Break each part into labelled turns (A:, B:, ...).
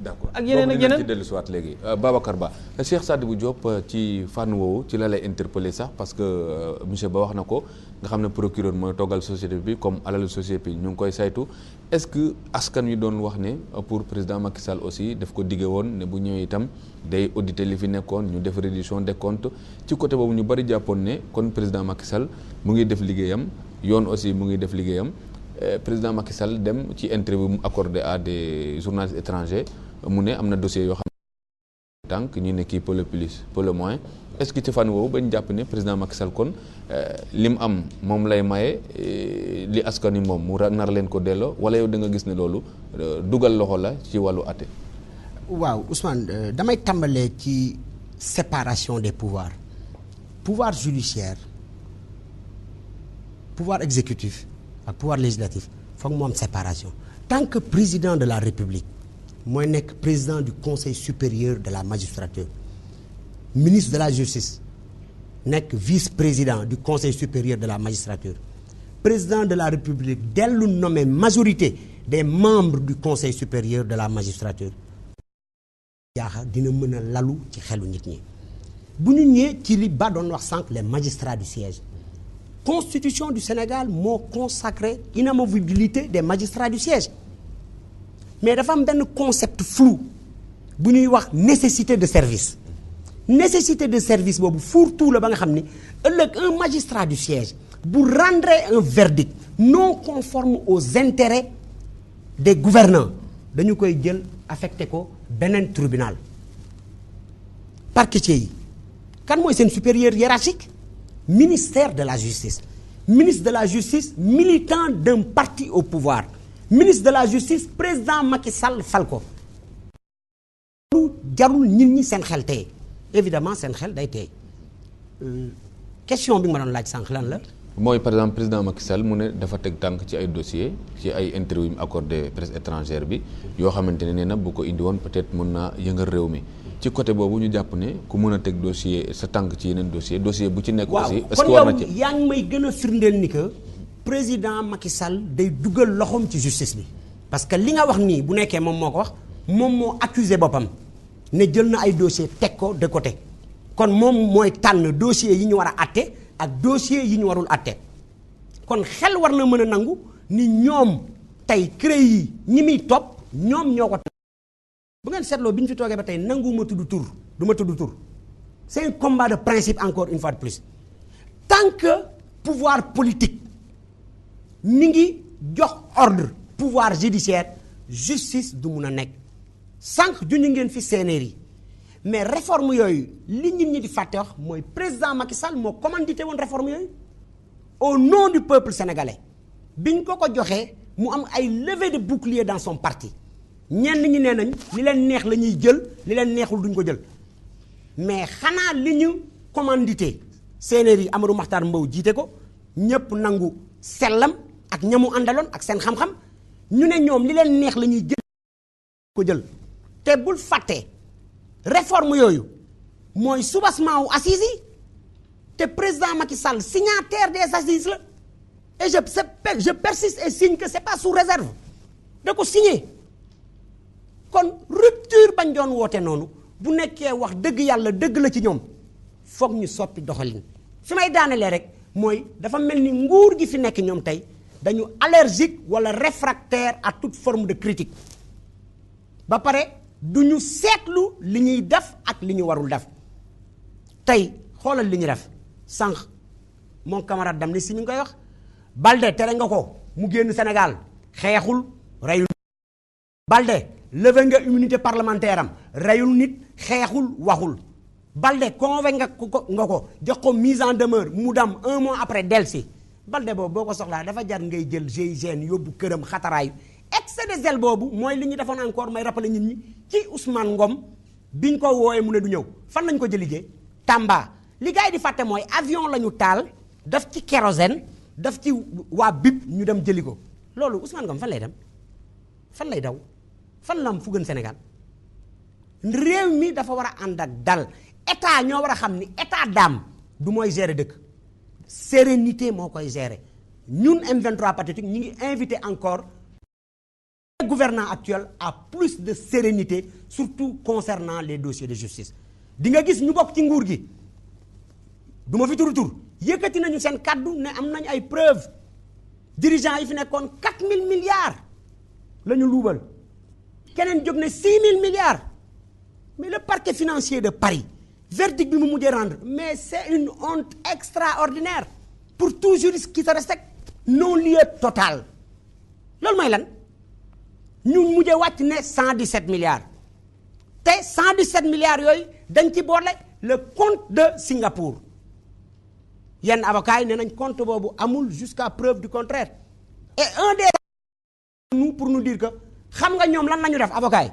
A: d'accord
B: ak yeneen ak yeneen
A: ci dellu si waat léegi Babacar Ba Cheikh Sadibou Diop ci fànn woowu ci la lay interpeller sax parce que monsieur Ba wax na ko nga xam ne procureur mooy toggal société bi comme alalu société bi ñu ngi koy saytu est-ce que askan wi doon wax ne pour président Macky Sall aussi daf ko diggee woon ne bu ñëwee itam day auditer li fi nekkoon ñu def reddition des comptes ci côté boobu ñu bari jàppoon ne kon président Macky Sall mu ngi def liggéeyam yoon aussi mu ngi def liggéeyam président Macky Sall dem ci interview mu accordé à des journalistes étrangers mu ne am na dossier yoo xam ne tànk ñu ne kii peu le plus peu le moins est-ce que ci fan woowu bañ jàpp ne président Macky Sall kon li mu am moom lay maye li askan wi moom mu nar leen ko delloo wala yow da nga gis ne loolu dugal loxo la ci wàllu àtte.
C: waaw Ousmane damay tàmbalee ci séparation des pouvoirs pouvoir judiciaire pouvoir exécutif ak pouvoir législatif foog mu am séparation tant que président de la République mooy nekk président du conseil supérieur de la magistrature ministre de la justice nekk vice-président du conseil supérieur de la magistrature président de la République dellu nommer majorité des membres du conseil supérieur de la magistrature jaaxa dina mën a lalu ci xelu nit ñi bu ñu ñëwee ci li ba doon wax sànq les magistrats du siège constitution du Sénégal moo consacré inamovibilité des magistrats du siège mais dafa am benn concept flou bu ñuy wax nécessité de service boobu fourre-tout la ba nga xam ni ëllëg un magistrat du siège bu rendre un verdict non conforme aux intérêts des gouvernants dañu koy jël affecté ko beneen tribunal parquetier yi kan mooy seen supérieur hiérarchique ministère de la justice ministre de la justice militant d'un parti au pouvoir ministre de la justice président Macky Sall fal ko loolu jarul nit ñi seen xel tey évidemment seen xel day tey question bi nga ma doon laaj sànq lan la
A: mooy par exemple président Macky Sall mu ne dafa teg tànk ci ay dossiers ci ay interview yu mu accordé presse étrangère bi yoo xamante ne nee na bu ko indi woon peut-être mën naa yëngal réew mi ci côté boobu ñu jàpp ne ku mën a teg dossier sa tànk ci yeneen dossier bu ci nekk aussi est-ce que war na ci
C: kon yow yaa ngi may gën a firndeel ni que président Macky Sall day dugal loxoom ci justice bi parce que li nga wax nii bu nekkee moom moo ko wax moom moo accusé boppam ne jël na ay dossier teg ko de côté kon moom mooy tànn dossier yi ñu war a atte ak dossier yi ñu warul atte kon xel war na mën a nangu ni ñoom tey CREI yi ñi muy topp ñoom ñoo ko bu ngeen seetloo bi ñu fi toogee ba tey nanguwuma tudd tur du ma tudd tur c'est un combat de principe encore une fois de plus tant que pouvoir politique mi ngi jox ordre pouvoir judiciaire justice du mun a nekk sànq juñu ngeen fi séenéer yi mais réforme yooyu li nit ñi di fàtte wax mooy président Macky Sall moo commandité woon réforme yooyu au nom du peuple sénégalais biñ ko joxee mu am ay levée de bouclier dans son parti ñenn ñi nee nañ li leen neex la ñuy jël li leen neexul duñ ko jël mais xanaa li ñu commandité séenéer yi Amadou Mahtar Mbow jiite ko ñëpp nangu sellam ak ñamu àndaloon ak seen xam-xam ñu ne ñoom li leen neex la ñuy jël ko jël te bul fàtte réforme yooyu mooy soubassement wu assises yi te président Macky Sall signataire des assises la et je persiste et signe que c'est pas sous réserve da ko signé kon rupture bañ doon woote noonu bu nekkee wax dëgg yàlla dëgg la ci ñoom foog ñu soppi doxalin fi may daanelee rek mooy dafa mel ni nguur gi fi nekk ñoom tey dañu allergique wala réfractaire à toute forme de critique ba pare du ñu seetlu li ñuy def ak li ñu warul def tey xoolal li ñu def sànq mon camarade d'Amnesty mi ngi koy wax Balde tere nga ko mu génn Sénégal xeexul reyul Balde levé nga immunité parlementaire am reyul nit xeexul waxul Balde convoqué nga ko jox ko mise en demeure mu dem un mois après delsi Balde boobu boo ko soxlaa dafa jar ngay jël GIGN yóbbu këram xataraayu excès de zèle boobu mooy li ñu defoon encore may rappeler nit ñi ci Ousmane Ngom biñ ko wooyee mu ne du ñëw fan lañ ko jëligee Tamba li gars yi di fàtte mooy avion la ñu taal daf ci kérosène daf ci waa BIP ñu dem jëli ko loolu Ousmane Ngom fan lay dem fan lay daw fan la am fu gën Sénégal réew mi dafa war a ànd ak dal état ñoo war a xam ni état d'âme du mooy gérer dëkk sérénité moo koy gérer ñun M23 Patriotique ñu ngi invité encore Le gouvernant actuel a plus de sérénité surtout concernant les dossiers de justice di nga gis ñu bokk ci nguur gi du ma fi turu tur yëkkati nañu seen kaddu ne am nañ ay preuves dirigeants yi fi nekkoon 4000 milliards la ñu luubal keneen jóg ne 6000 milliards mais le parquet financier de Paris verdict bi mu mujjee rendre mais c'est une honte extraordinaire pour tout juriste qui se respecte non-lieu total loolu mooy lan ñu mujjee wàcc ne 117 milliards te 117 milliards yooyu dañ ci boole le compte de Singapour yenn avocats yi nee nañ compte boobu amul jusqu'à preuve du contraire et un des nous pour nous dire que xam nga ñoom lan la ñu def avocats yi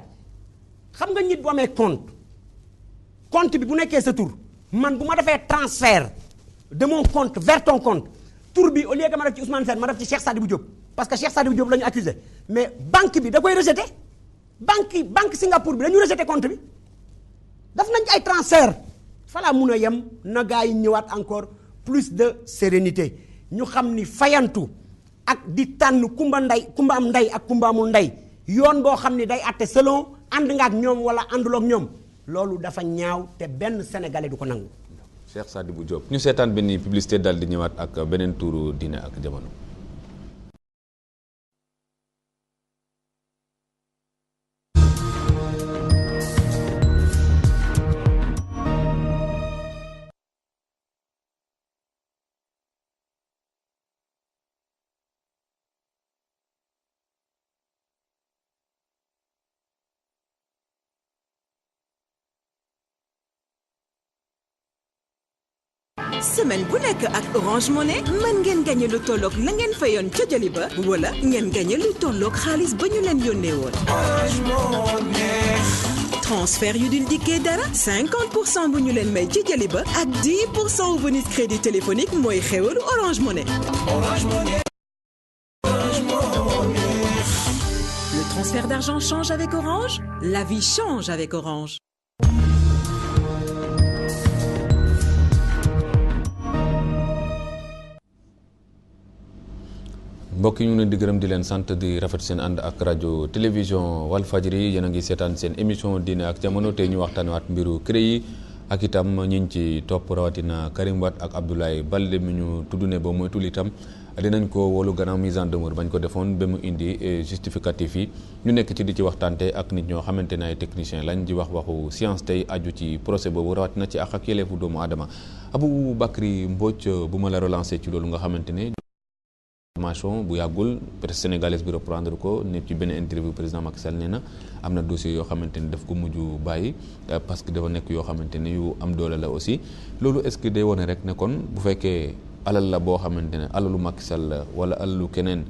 C: xam nga nit bu amee compte bi bu nekkee sa tur man bu ma defee transfert de mon compte vers ton compte tur bi au lieu que ma def ci Ousmane Sène ma def ci Cheikh Sadibou Diop parce que Cheikh Sadibou Diop la ñu accusé mais banque bi da koy rejeté banque Singapour bi dañu rejeté compte bi daf nañ ay transfert falaa mun a yem na gaa yi ñëwaat encore plus de sérénité ñu xam ni fayantu ak di tànn kumba am ndey ak kumba amul ndey yoon boo xam ni day àtte selon ànd nga ak ñoom wala ànduloo ak ñoom loolu dafa ñaaw te benn sénégalais du ko nangu.
A: Cheikh Sadibou Diop ñu seetaan benn publicité daal di ñëwaat ak beneen tuuru diine ak jamono.
B: semaine bu nekk ak Orange Money mën ngeen gagné lu tolloog la ngeen fayoon ca jali ba wala ngeen gagné lu tolloog xaalis ba ñu leen yónnee woon. Orange Money. transfert yu dul dikkee dara 50% bu ñu leen may ci jali ba ak 10% au bonus crédit téléphonique mooy xéwalu Orange Money. Orange Money. Orange Money. Le transfert d'argent change avec Orange, la vie change avec Orange.
A: mbokk yi ñu ngi leen di gërëm di leen sant di rafet seen ànd ak rajo télévision Walfadjri yéen a ngi seetaan seen émission diine ak jamono tey ñu waxtaanewaat mbiru CREI yi ak itam ñiñ ci topp rawatina Karim Wade ak Abdoulaye Baldé mi ñu tudd ne ba moytul itam dinañ ko wolu gannaaw mise en demeure bañ ko defoon ba mu indi justificatif yi ñu nekk ci di ci waxtaante ak nit ñoo xamante ne ay technicien lañ di wax waxu science tey aju ci procès boobu rawatina ci ak yelleefu doomu aadama Aboubacry Mbodj bu ma la relancé ci loolu nga xamante ne information bu yàggul presse sénégalaise bi reprendre ko ne ci benn interview président Macky Sall nee na am na dossier yoo xamante ni daf ko mujj bàyyi parce que dafa nekk yoo xamante ni yu am doole la aussi loolu est-ce que day wone rek ne kon bu fekkee alal la boo xamante ne alalu Macky Sall la wala alalu keneen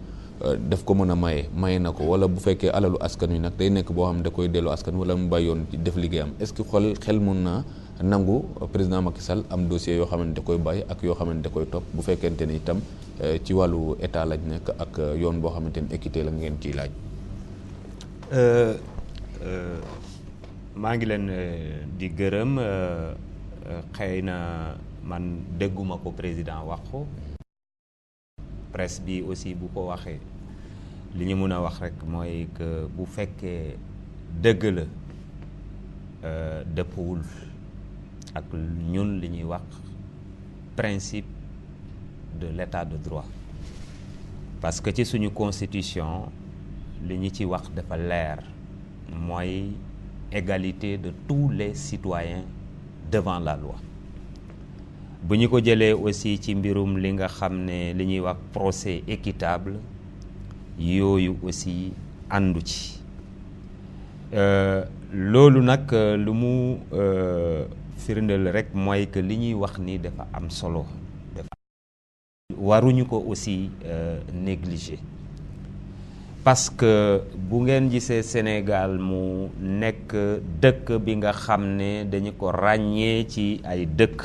A: daf ko mën a maye na ko wala bu fekkee alalu askan wi nag day nekk boo xam ne da koy delloo askan wala mu bàyyi yoon ci def liggéeyam est-ce que xel mun naa nangu président Macky Sall am dossier yoo xamante da koy bàyyi ak yoo xamante da koy topp bu fekkente ni itam ci wàllu état lañ nekk ak yoon boo xamante ni équité la ngeen ciy laaj.
D: maa ngi leen di gërëm xëy na man dégguma ko président wax ko presse bi aussi bu ko waxee li ñu mën a wax rek mooy que bu fekkee dëgg la dëppwul ak ñun li ñuy wax principe de l'état de droit parce que ci suñu constitution li ñu ci wax dafa leer mooy égalité de tous les citoyens devant la loi bu ñu ko jëlee aussi ci mbirum li nga xam ne li ñuy wax procès équitable yooyu aussi àndu ci loolu nag lu mu firndeel rek mooy que li ñuy wax ni dafa am solo dafa waruñu ko aussi négliger parce que bu ngeen gisee Sénégal mu nekk dëkk bi nga xam ne dañu ko ràññee ci ay dëkk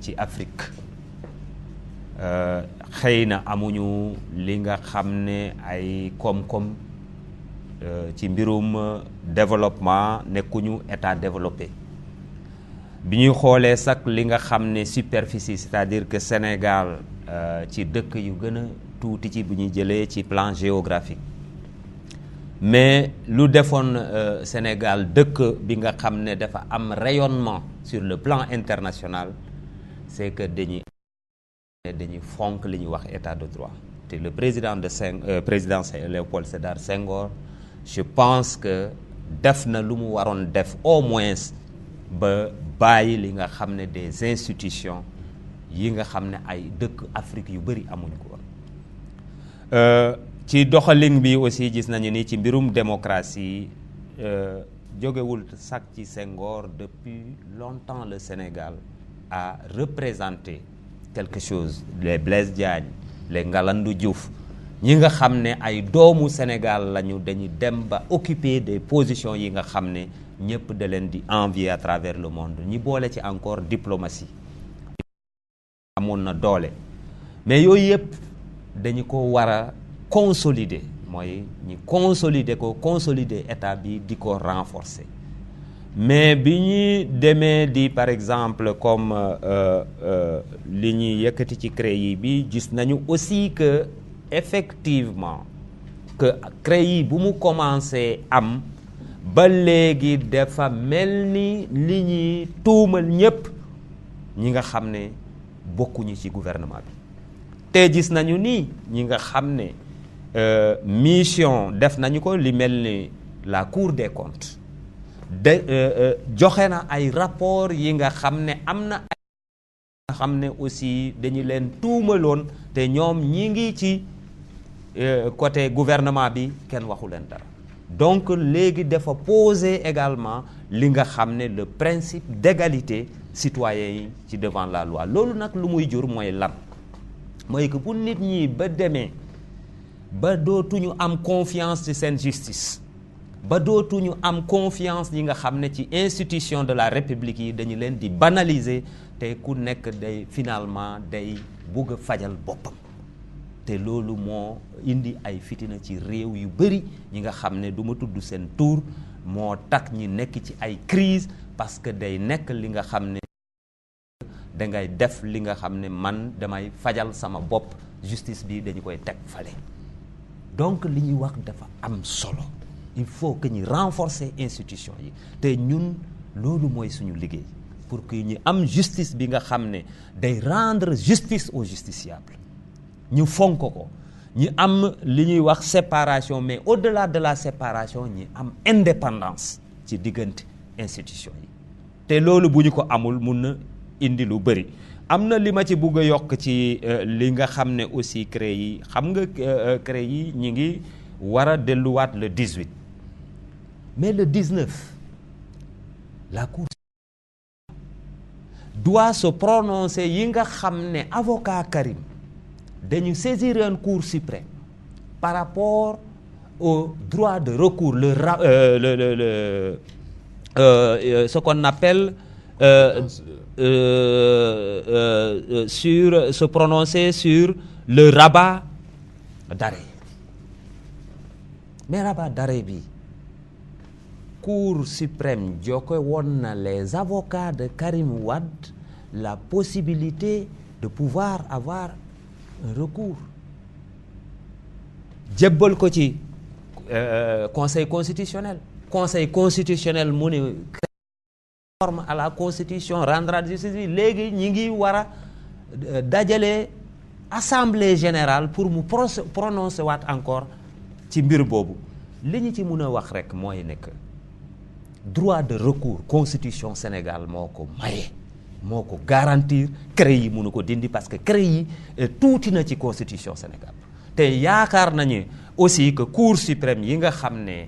D: ci Afrique xëy na amuñu li nga xam ne ay koom-koom ci mbirum développement nekkuñu état développé bi ñuy xoolee sax li nga xam ne superficie c'est-à-dire que Sénégal ci dëkk yu gën a tuuti ci bu ñuy jëlee ci plan géographique mais lu defoon Sénégal dëkk bi nga xam ne dafa am rayonnement sur le plan international c'est que dañuy fonk li ñuy wax état de droit te le président président Léopold Sédar Senghor je pense que def na lu mu waroon def au moins ba bàyyi li nga xam ne des institutions yi nga xam ne ay dëkk Afrique yu bëri amuñ ko woon ci doxalin bi aussi gis nañu ni ci mbirum démocratie jógewul sax ci Senghor depuis longtemps le Sénégal a représenté quelque chose les Blaise Diagne les Ngalandou Diouf ñi nga xam ne ay doomu Sénégal lañu dañu dem ba occuper des positions yi nga xam ne ñëpp da leen di envier à travers le monde ñi boole ci encore diplomatie amoon na doole mais yooyu yëpp dañu ko war a consolider mooy ñi consolider état bi di ko renforcer mais bi ñuy demee di par exemple comme li ñuy yëkkati ci CREI bi gis nañu aussi que effectivement que CREI bu mu commencé am ba léegi dafa mel ni li ñuy tuumal ñëpp ñi nga xam ne bokkuñu ci gouvernement bi te gis nañu ni ñi nga xam ne mission def nañu ko li mel ni la Cour des comptes joxe na ay rapport yi nga xam ne am na ay nga xam ne aussi dañu leen tuumaloon te ñoom ñi ngi ci côté gouvernement bi kenn waxu leen dara donc léegi dafa poser également li nga xam ne le principe d'égalité citoyen yi ci devant la loi loolu nag lu muy jur mooy lan mooy que bu nit ñi ba demee ba dootuñu am confiance ci seen justice ba dootuñu am confiance ñi nga xam ne ci institution de la République yi dañu leen di banaliser te ku nekk day finalement day bugg a fajal boppam te loolu moo indi ay fitina ci réew yu bëri ñi nga xam ne du ma tudd seen tur moo tax ñi nekk ci ay crise parce que day nekk li nga xam ne dangay def li nga xam ne man damay fajal sama bopp justice bi dañu koy teg fale donc li ñuy wax dafa am solo il faut que ñu renforcer institution yi te ñun loolu mooy suñu liggéey pour que ñu am justice bi nga xam ne day rendre justice aux justiciables ñu fonk ko ñu am li ñuy wax séparation mais au-delà de la séparation ñu am indépendance ci diggante institution yi te loolu bu ñu ko amul mun na indi lu bëri am na li ma ci bugg a yokk ci li nga xam ne aussi CREI yi xam nga CREI yi ñi ngi war a delluwaat le 18 mais le 19 la Cour doit se prononcer yi nga xam ne avocat Karim dañu saisir un cour suprême par rapport au droit de recours ce qu'on appelle sur se prononcer sur le rabat d'arrêt mais rabat d'arrêt bi Cour suprême joxe woon na les avocats de Karim Wade la possibilité de pouvoir avoir un recours jébbal ko ci conseil constitutionnel mu ne conforme à la constitution rendra justice bi léegi ñi ngi war a dajale assemblée générale pour mu prononcer waat encore ci mbir boobu li ñu ci mën a wax rek mooy nekk droit de recours constitution Sénégal moo ko maye moo ko garantir CREI yi mënu ko dindi parce que CREI yi tuuti na ci constitution Sénégal te yaakaar nañu aussi que cour suprême yi nga xam ne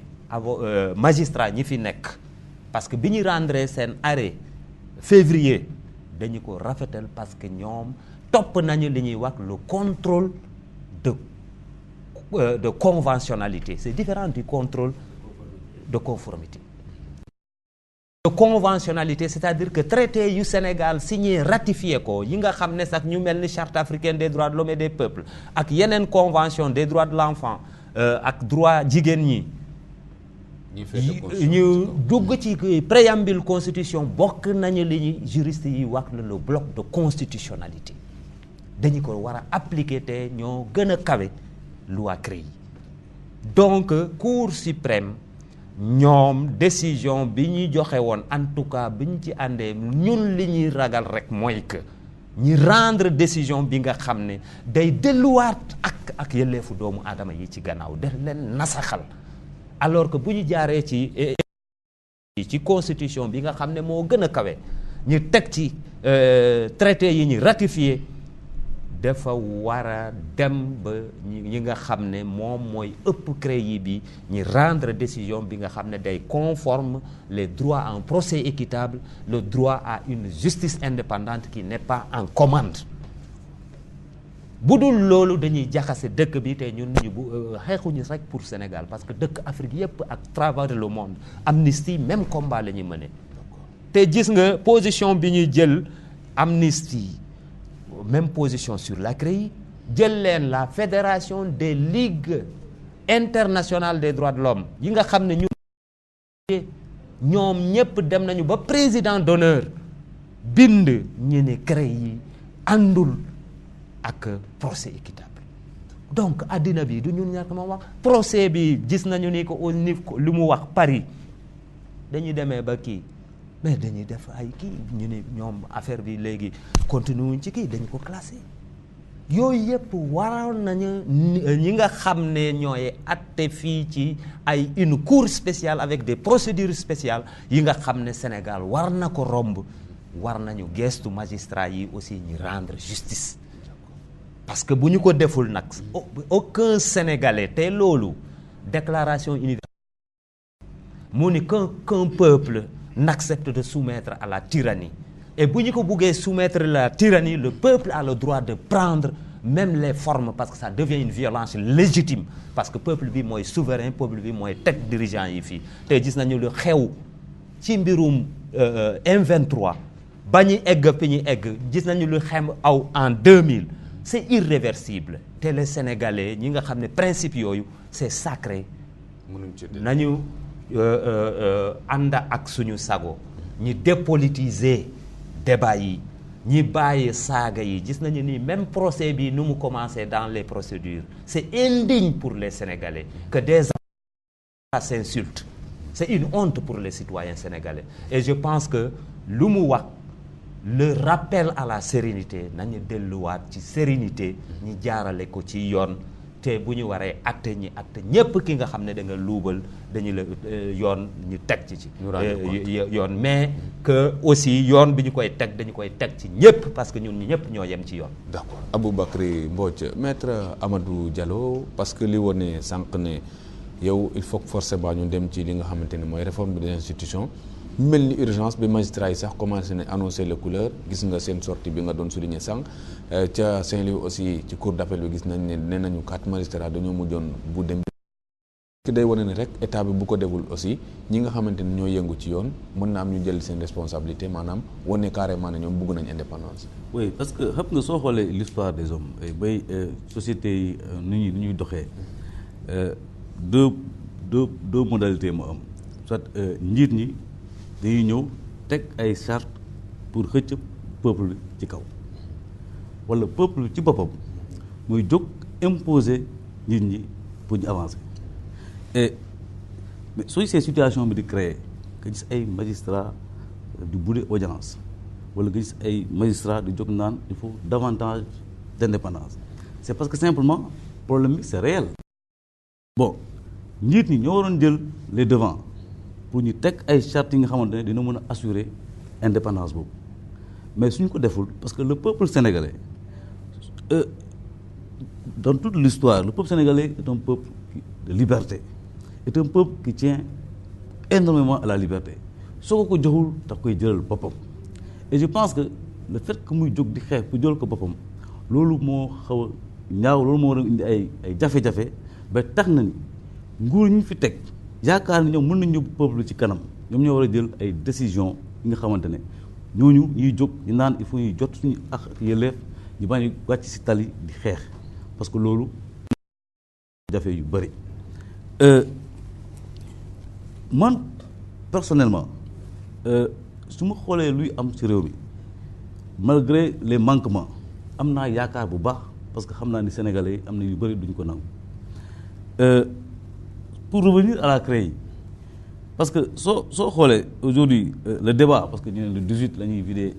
D: magistrat ñi fi nekk parce que bi ñu rendre seen arrêt février dañu ko rafetal parce que ñoom topp nañu li ñuy wax le contrôle de conventionnalité c'est différent du contrôle de conformité. De conventionnalité c'est-à-dire que traité yu Sénégal signé ratifié ko yi nga xam ne sax ñu mel ni charte africaine des droits de l'homme et des peuples ak yeneen convention des droits de l'enfant ak droit jigéen ñi ñu dugg ci préambule constitution bokk nañu li ñu juriste yi wax le bloc de constitutionnalité dañu ko war a appliquer te ñoo gën a kawe loi CREI donc Cour suprême ñoom décision bi ñu joxe woon en tout cas bi ñu ci àndee ñun li ñuy ragal rek mooy que ñi rendre décision bi nga xam ne day delluwaat ak yelleefu doomu aadama yi ci gannaaw def leen nasaxal alors que bu ñu jaaree ci constitution bi nga xam ne moo gën a kawe ñu teg ci traité yi ñu ratifié dafa war a dem ba ñi nga xam ne moom mooy ëpp CREI bi ñi rendre décision bi nga xam ne day conforme les droits à un procès équitable, le droit à une justice indépendante qui n'est pas en commande. bu dul loolu dañuy jaxase dëkk bi te ñun ñu xeexuñu rek pour Sénégal parce que dëkk Afrique yépp ak travers le monde Amnesty même combat la ñuy mëne te gis nga position bi ñuy jël Amnesty même position sur la CREI jël leen la fédération des ligues internationales des droits de l'homme yi nga xam ne ñoom ñépp dem nañu ba président d'honneur bind ñu ne CREI yi àndul ak procès équitable donc àddina bi du ñun ñàkk ma wax procès bi gis nañu ni ko au niveau lu mu wax Paris dañuy demee ba kii mais dañuy def ay kii ñu ne ñoom affaire bi léegi continuer wuñ ci kii dañu ko classé yooyu yëpp waroon nañu ñi nga xam ne ñooy atte fii ci ay une cour spéciale avec des procédures spéciales yi nga xam ne Sénégal war na ko romb war nañu gestu magistrat yi aussi ñu rendre justice parce que bu ñu ko deful nag aucun Sénégalais te loolu déclaration universelle mu ni qu'un peuple n'accepte de soumettre à la tyrannie et bu ñu ko buggee soumettre à la tyrannie le peuple a le droit de prendre même les formes parce que ça devient une violence légitime parce que peuple bi mooy souverain peuple bi mooy teg dirigeant yi fii te gis nañu lu xew ci mbirum M23 ba ñu egg fi ñu egg gis nañu lu xem aw en 2000 c'est irréversible te les Sénégalais ñi nga xam ne principe yooyu c'est sacré nañu ànd ak suñu sago ñi dépolitiser débat yi ñi bàyyi saaga yi gis nañu ni même procès bi nu mu commencé dans les procédures c'est indigne pour les Sénégalais que des gens s'insultent c'est une honte pour les citoyens sénégalais et je pense que lu mu wax le rappel à la sérénité nañu delluwaat ci sérénité ñi jaarale ko ci yoon te bu ñu waree acte ñi acte ñépp ki nga xam ne da nga luubal dañu la yoon ñu teg ci yoon mais que aussi yoon bi ñu koy teg dañu koy teg ci ñépp parce que ñun ñi ñépp ñoo yem ci yoon.
A: d'accord Aboubacry Mbodj maître Amadou Diallo parce que li wone sànq ne yow il faut que forcément ñu dem ci li nga xamante ne mooy réforme des institutions mel ni urgence bi magistrat yi sax commencé nañ annoncer les couleurs gis nga seen sortie bi nga doon souligner sànq ca Saint-Louis aussi ci cour d'appel bi gis nañ ne nee nañu 4 magistrats dañoo mujjoon bu dem ki day wane ne rek état bi bu ko deful aussi ñi nga xamante ne ñoo yëngu ci yoon mën na am ñu jël seen responsabilité maanaam wane carrément ne ñoom bëgg nañ indépendance.
E: oui parce que xam nga soo xoolee l'histoire des hommes bay sociétés yi ni ñuy doxee deux modalités moo am soit njiit ñi dañuy ñëw teg ay charte pour xëcc peuple bi ci kaw wala peuple ci boppam muy jóg imposer nit ñi pour ñu avancer et mais soo gisee situation bi di créer nga gis ay magistrats di bouder audience wala nga gis ay magistrats di jóg naan il faut davantage d'indépendance c'est parce que simplement problème bi c'est réel bon njiit ñi ñoo waroon jël les devants pour ñu teg ay chartes yi nga xamante ne dina mën a assurer indépendance boobu mais suñu ko deful parce que le peuple sénégalais dans toute l'histoire le peuple sénégalais est un peuple de liberté est un peuple qui tient énormément à la liberté soo ko joxul daf koy jëlal boppam et je pense que le fait que muy jóg di xeex pour jël ko boppam loolu moo xaw a ñaaw loolu moo war a indi ay jafe-jafe ba tax na ni nguur ñu fi teg yaakaar ni ñoom mën nañu yóbbu peuple ci kanam ñoom ñoo war a jël ay décisions yi nga xamante ne ñooñu ñuy jóg ñu naan il faut ñuy jot suñu ak yelleef ñu bañ a wàcc ci tali di xeex parce que loolu jafe yu bëri man personnellement su ma xoolee luy am ci réew mi malgré les manquements am naa yaakaar bu baax parce que xam naa ni sénégalais yi am na yu bëri duñ ko nangu pour revenir à la CREI parce que soo xoolee aujourd'hui le débat parce que ñu ne le 18 la ñuy vider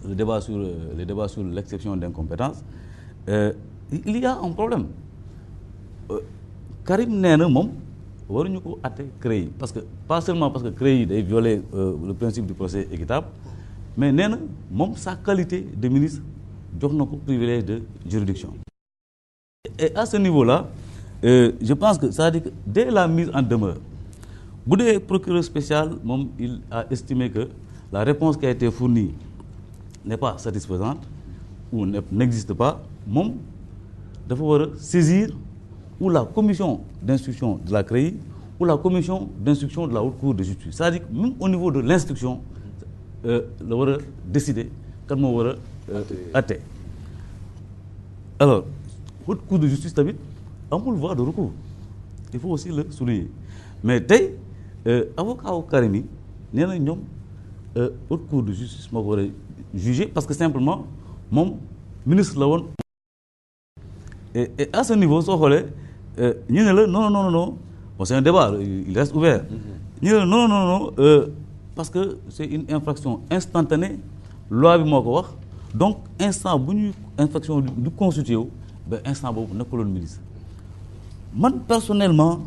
E: le débat sur l'exception d'incompétence il y a un problème Karim nee na moom waruñu ko àtte CREI parce que pas seulement parce que CREI day violer le principe du procès équitable mais nee na moom sa qualité de ministre jox na ko privilège de juridiction et à ce niveau-là je pense que c'est-à-dire que dès la mise en demeure bu dee procureur spécial moom il a estimé que la réponse qui a été fournie n'est pas satisfaisante ou n'existe pas moom dafa war a saisir ou la commission d'instruction de la CREI ou la commission d'instruction de la haute cour de justice c'est-à-dire que même au niveau de l'instruction la war a décider kan moo war a atte alors haute cour de justice tamit amul voie de recours il faut aussi le souligner mais tey avocat wu Karim yi nee na ñoom haute cour de justice moo ko war a juger parce que simplement moom ministre la woon et à ce niveau soo xoolee ñu ne la non bon c'est un débat il reste ouvert ñu ne la non parce que c'est une infraction instantanée loi bi moo ko wax donc instant bu ñuy infraction du constitué wu ba instant boobu nekkaloon ministre man personnellement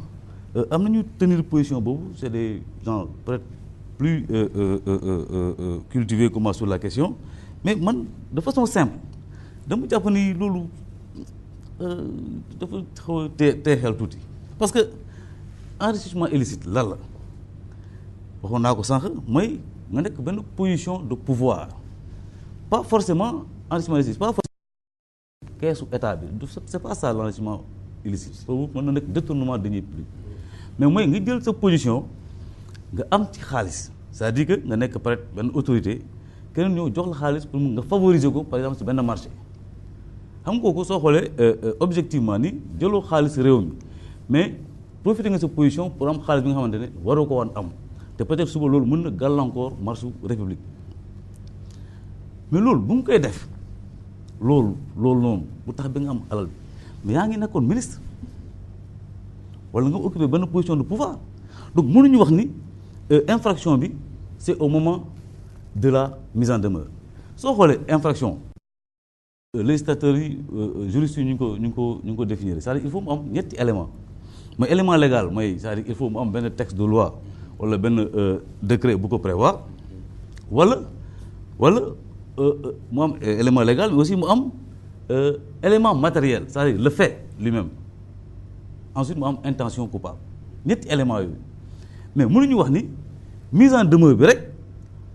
E: am nañu tenir position boobu c'est des gens peut-être plus cultivés que moi sur la question mais man de façon simple dama jàpp ni loolu dafa xaw a tee xel tuuti parce que enrichissement illicite lan la waxoon naa ko sànq mooy nga nekk benn position de pouvoir pas forcément enrichissement illicite pas forcément keesu état bi c'est pas ça l'enrichissement illicite boobu mën na nekk détournement de deniers publics mais mooy nga jël sa position nga am ci xaalis c'est-à-dire que nga nekk peut-être benn autorité keneen ñëw jox la xaalis pour nga favoriser ko par exemple ci benn marché xam nga kooku soo xoolee objectivement ni jëloo xaalis réew mi mais profiter nga sa position pour am xaalis bi nga xamante ne waroo ko woon am te peut-être suba loolu mën na gàllankoor marche république mais loolu bu mu koy def loolu noonu bu tax bi nga am alal bi mais yaa ngi nekkoon ministre wala nga occupé benn position de pouvoir donc mënuñu wax ni infraction bi c'est au moment de la mise en demeure soo xoolee infraction législateurs yi juristes yi ñu ngi ko définir c'est-à-dire il faut mu am ñetti élément mooy élément légal mooy c'est-à-dire il faut mu am benn texte de loi wala benn décret bu ko prévoir wala mu am élément légal mais aussi mu am élément matériel c'est-à-dire le fait lui-même ensuite mu am intention coupable ñetti éléments yooyu mais mënuñu wax ni mise en demeure bi rek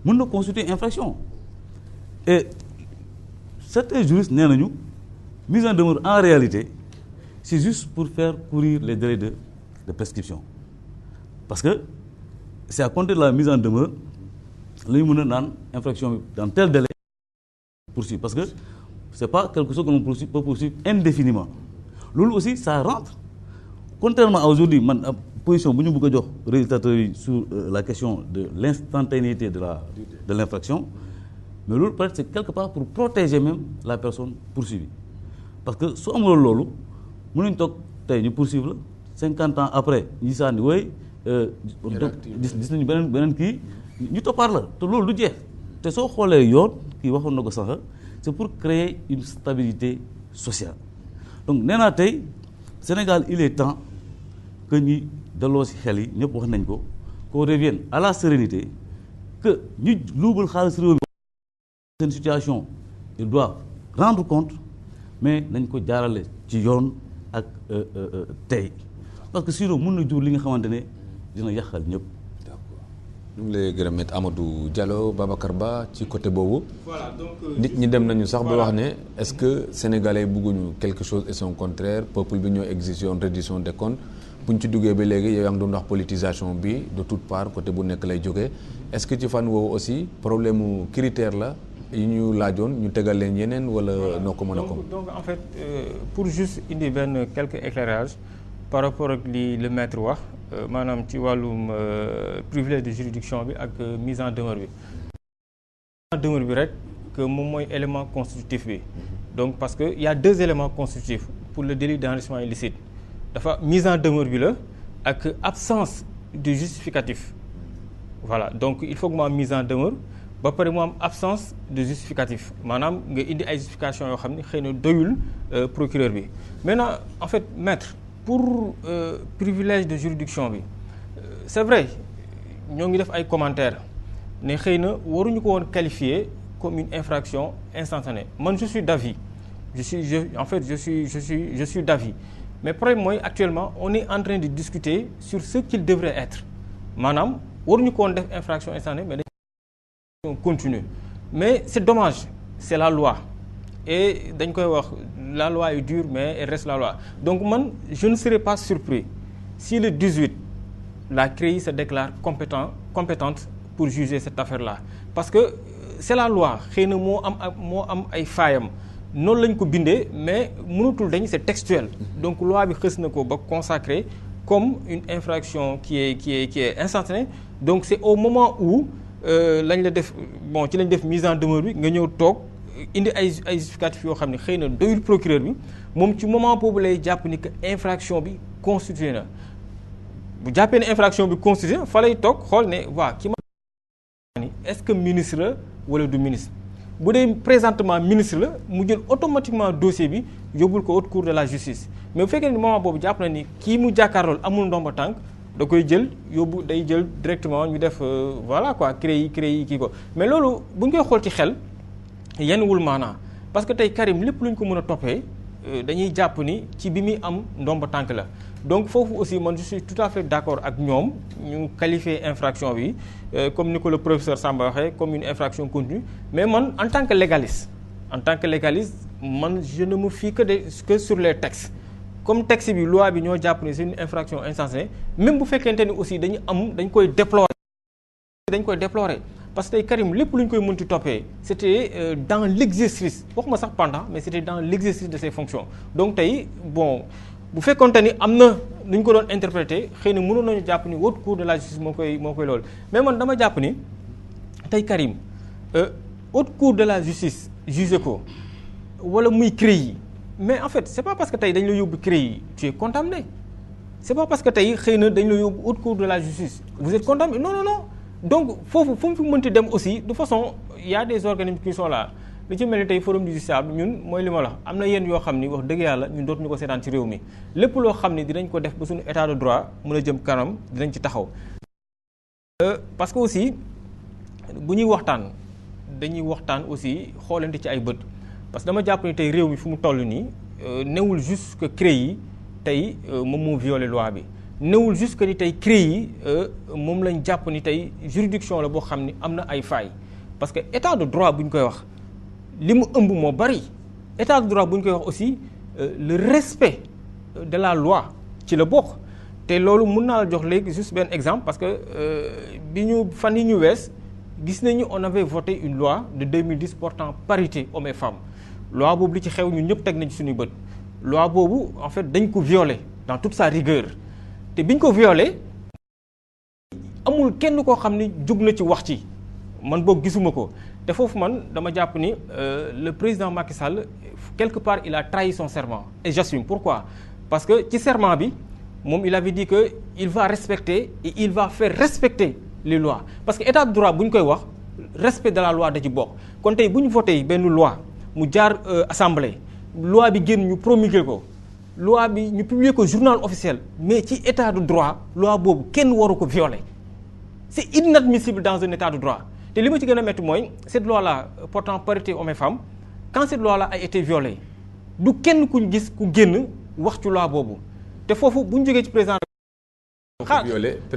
E: mën na constituer infraction et certains juristes nee nañu mise en demeure en réalité c'est juste pour faire courir les délais de prescription parce que c'est à compter de la mise en demeure la ñu mën a naan infraction bi dans tel délai poursuivre parce que c'est pas quelque chose que l'on peut poursuivre indéfiniment loolu aussi ça rentre contrairement à aujourd'hui man position bu ñu bëgg a jox législateurs yi sur la question de l'instantanéité de l'infraction mais loolu peut-être c'est quelque part pour protéger même la personne poursuivie parce que su amul loolu mënuñ toog tey ñu poursuivre la 50 ans après ñu sànni wooy gis nañu beneen kii ñu toppaat la te loolu du jeex te soo xoolee yoon kii waxoon na ko sax c'est pour créer une stabilité sociale donc nee naa tey Sénégal il est temps que ñi delloo ci xel yi ñëpp wax nañ ko qu'on revienne à la sérénité que ñu luubal xaalis réew mi seen situation il doit rendre compte mais nañ ko jaarale ci yoon ak tey parce que sinon mën na jur li nga xamante ne dina yàqal ñëpp.
A: d'accord ñu ngi lay gërëm it Amadou Diallo Babacar Ba ci côté boobu.
F: voilà donc
A: nit ñi dem nañu sax ba wax ne est-ce que sénégalais bëgguñu quelque chose et son contraire peuple bi ñoo exigé woon reddition des comptes bu ñu ci duggee ba léegi yow yaa ngi doon wax politisation bi de toute part côté bu nekk lay jógee est-ce que ci fan woowu aussi problème mu critère la yi ñu laajoon ñu tegal leen yeneen wala noo ko mën a ko.
F: donc en fait pour juste indi benn quelques éclairages par rapport ak li le maître wax maanaam ci wàllum privilège de juridiction bi ak mise en demeure bi. mise en demeure bi rek que moom mooy élément constitutif bi donc parce que il y a deux éléments constitutifs pour le délit d'enrichissement illicite dafa mise en demeure bi la ak absence de justificatif voilà donc il faut que mu am mise en demeure ba pare mu am absence de justificatif maanaam nga indi ay justification yoo xam ne xëy na doyul procureur bi maintenant en fait maître pour privilège de juridiction bi c'est vrai ñoo ngi def ay commentaires ne xëy na waruñu ko woon qualifier comme une infraction instantanée man je suis d'avis je suis d'avis mais problème mooy actuellement on est en train de discuter sur ce qu'il devrait être maanaam waruñu ko woon def infraction instantanée mais dañ continue mais c'est dommage c'est la loi et dañ koy wax la loi est dure mais elle reste la loi donc man je ne serais pas surpris si le 18 la CREI se déclare compétente pour juger cette affaire-là parce que c'est la loi xëy na moo am ay faayam noonu lañ ko bindee mais mënatul dañ c'est textuel donc loi bi xës na ko ba consacré comme une infraction qui est instantanée donc c'est au moment où lañ la def bon ci lañ def mise en demeure bi nga ñëw toog indi ay justificatifs yoo xam ne xëy na doyul procureur bi moom ci moment boobu lay jàpp ni que infraction bi constitué na bu jàppee ne infraction bi constitué fa lay toog xool ne waa ki ma est-ce que ministre la wala du ministre bu dee présentement ministre la mu jël automatiquement dossier bi yóbbul ko haute cour de la justice mais bu fekkee ni moment boobu jàpp na ni kii mu jàkkaarlool amul ndomba tànk da koy jël yóbbu day jël directement ñu def voilà quoi CREI kii ko mais loolu bu ñu koy xool ci xel yenn wul maanaa parce que tey Karim lépp lu ñu ko mën a toppee dañuy jàpp ni ci bi muy am ndomba tànk la donc foofu aussi man je suis tout à fait d'accord ak ñoom ñu qualifier infraction bi comme ni ko le professeur Samba waxee comme une infraction continue mais man en tant que légaliste man je ne me fie que sur les textes comme texte bi loi bi ñoo jàpp ni c'est une infraction instantanée même bu fekkente ni aussi dañ koy déplorer parce que tey Karim lépp lu ñu koy mënti toppee c'était dans l'exercice waxuma sax pendant mais c'était dans l'exercice de ses fonctions donc tey bon bu fekkonte ni am na nu ñu ko doon interpréter xëy na mënoon nañu jàpp ni haute cour de la justice moo koy loolu mais man dama jàpp ni tey Karim haute cour de la justice jugé ko wala muy CREI mais en fait c'est pas parce que tey dañ la yóbbu CREI tu es condamné c'est pas parce que tey xëy na dañ la yóbbu haute cour de la justice vous êtes condamné non donc foofu fu mu fi mënti dem aussi de façon il y a des organismes qui sont là li ci mel ni tey forum du justiciable ñun mooy li ma la am na yenn yoo xam ni wax dëgg yàlla ñun dootuñu ko seetaan ci réew mi lépp loo xam ni dinañ ko def ba suñu état de droit mën a jëm kanam dinañ ci taxaw parce que aussi bu ñuy waxtaan dañuy waxtaan aussi xoolante ci ay bët parce que dama jàpp ni tey réew mi fu mu toll nii newul juste que CREI yi tey moom moo violé loi bi newul juste que ni tey CREI yi moom lañ jàpp ni tey juridiction la boo xam ni am na ay failles parce que état de droit bu ñu koy wax li mu ëmb moo bari état de droit bu ñu koy wax aussi le respect de la loi ci la bokk te loolu mun naa la jox léegi juste benn exemple parce que bi ñu fan yi ñu wees gis nañu on avait voté une loi de 2010 portant parité hommes et femmes loi boobu li ci xew ñun ñëpp teg nañ ci suñuy bët loi boobu en fait dañ ko violer dans toute sa rigueur te biñ ko violé amul kenn koo xam ni jóg na ci wax ci man boog gisuma ko te foofu man dama jàpp ni le président Macky Sall quelque part il a trahi son serment et j'assume pourquoi parce que ci serment bi moom il avait dit que il va respecter et il va faire respecter les lois parce que état de droit bu ñu koy wax respect de la loi da ci bokk kon tey bu ñu voté benn loi mu jaar assemblée loi bi génn ñu promulguer ko loi bi ñu publier ko journal officiel mais ci état de droit loi boobu kenn waru ko violer c'est inadmissible dans un état de droit te li ma ci gën a métti mooy cette loi là portant parité hommes et femmes quand cette loi là a été violée du kenn ku gis ku génn wax ci loi boobu te foofu bu ñu jógee ci président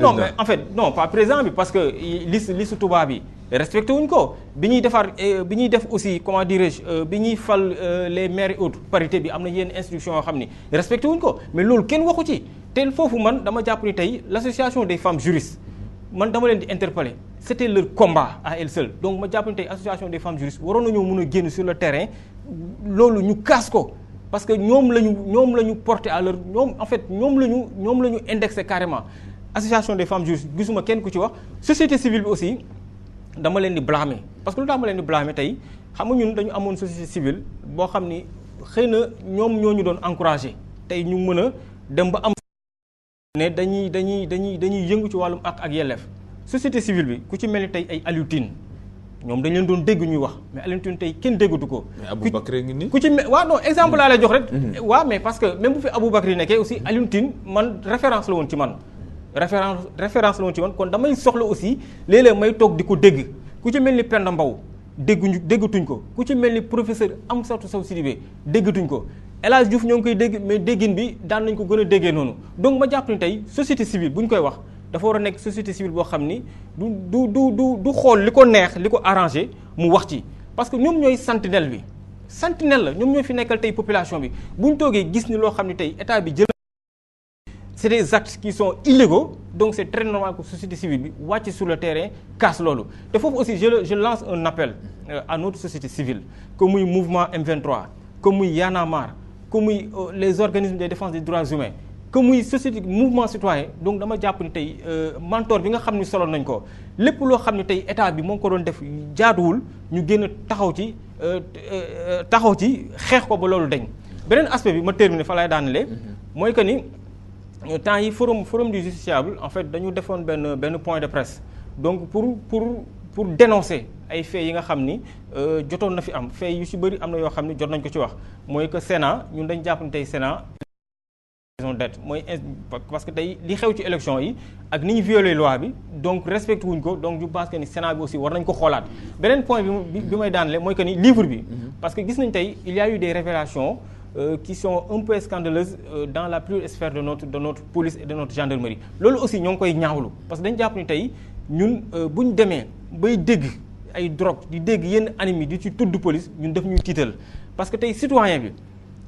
F: non mais en fait non pas président bi parce que liste tubaab bi respecté wuñ ko bi ñuy def aussi comment dirais-je bi ñuy fal les maires et autres parité bi am na yenn instructions yoo xam ni respecté wuñ ko mais loolu kenn waxu ci te foofu man dama jàpp ni tey l'association des femmes juristes man dama leen di interpeller c'était leur combat à elle seule donc ma jàpp ni tey association des femmes juristes waroon nañoo mën a génn sur le terrain loolu ñu kaas ko parce que ñoom la ñu porté à leur ñoom en fait ñoom la ñu indexé carrément association des femmes juristes gisuma kenn ku ci wax société civile bi aussi dama leen di blâmer parce que lu tax ma leen di blâmer tey xam nga ñun dañu amoon société civile boo xam ni xëy na ñoom ñoo ñu doon encourager tey ñu mën a dem ba am ne dañuy yëngu ci wàllum ak yelleef société civile bi ku ci mel ni tey ay Aliou Tine ñoom dañ leen doon dégg ñuy wax mais Aliou Tine tey kenn déggatu ko.
A: mais Aboubacry ngi nii
F: ku ci waaw non exemple laa lay jox rek. waaw mais parce que même bu fi Aboubacry nekkee aussi Aliou Tine man référence la woon ci man. référence la woon ci man kon damay soxla aussi léeg-léeg may toog di ko dégg ku ci mel ni Penda Mbow déggatuñ ko ku ci mel ni professeur Amsatou Sow Sidibé déggatuñ ko. El Hadj Diouf ñoo ngi koy dégg mais déggin bi daan nañ ko gën a déggee noonu donc ma jàpp ni tey société civile bu ñu koy wax dafa war a nekk société civile boo xam ni du xool li ko neex li ko arrangé mu wax ci parce que ñoom ñooy sentinelle bi sentinelle la ñoom ñooy fi nekkal tey population bi bu ñu toogee gis ni loo xam ni tey état bi jël c'est des actes qui sont illégaux donc c'est très normal que société civile bi wàcc sur le terrain casse loolu te foofu aussi je lance un appel à notre société civile que muy mouvement M23 que muy Y'en a marre que muy les organismes de défense des droits humains que muy société mouvement citoyen donc dama jàpp ni tey mentor bi nga xam ni solo nañ ko lépp loo xam ni tey état bi moo ko doon def jaaduwul ñu génn taxaw ci xeex ko ba loolu dañ beneen aspect bi ma terminer fa lay daanelee mooy que ni temps yi forum du justiciable en fait dañu defoon benn point de presse donc pour dénoncer ay faits yi nga xam ni jotoon na fi am faits yu ci bëri am na yoo xam ni jot nañ ko ci wax mooy que Sénat ñun dañ jàpp ni tey Sénat raison d'être mooy parce que tey li xew ci élection yi ak ni ñu violé loi bi donc respecté wuñ ko donc je pense que ni Sénat bi aussi war nañ ko xoolaat beneen point bi may daanale mooy que ni livre bi parce que gis nañ tey il y a eu des révélations qui sont un peu scandaleuses dans la plus haute sphère de notre police et de notre gendarmerie loolu aussi ñoo ngi koy ñaawlu parce que dañ jàpp ni tey ñun bu ñu demee bay dégg ay drogue di dégg yenn anime yi di ci tudd police ñun daf ñuy tiital parce que tey citoyen bi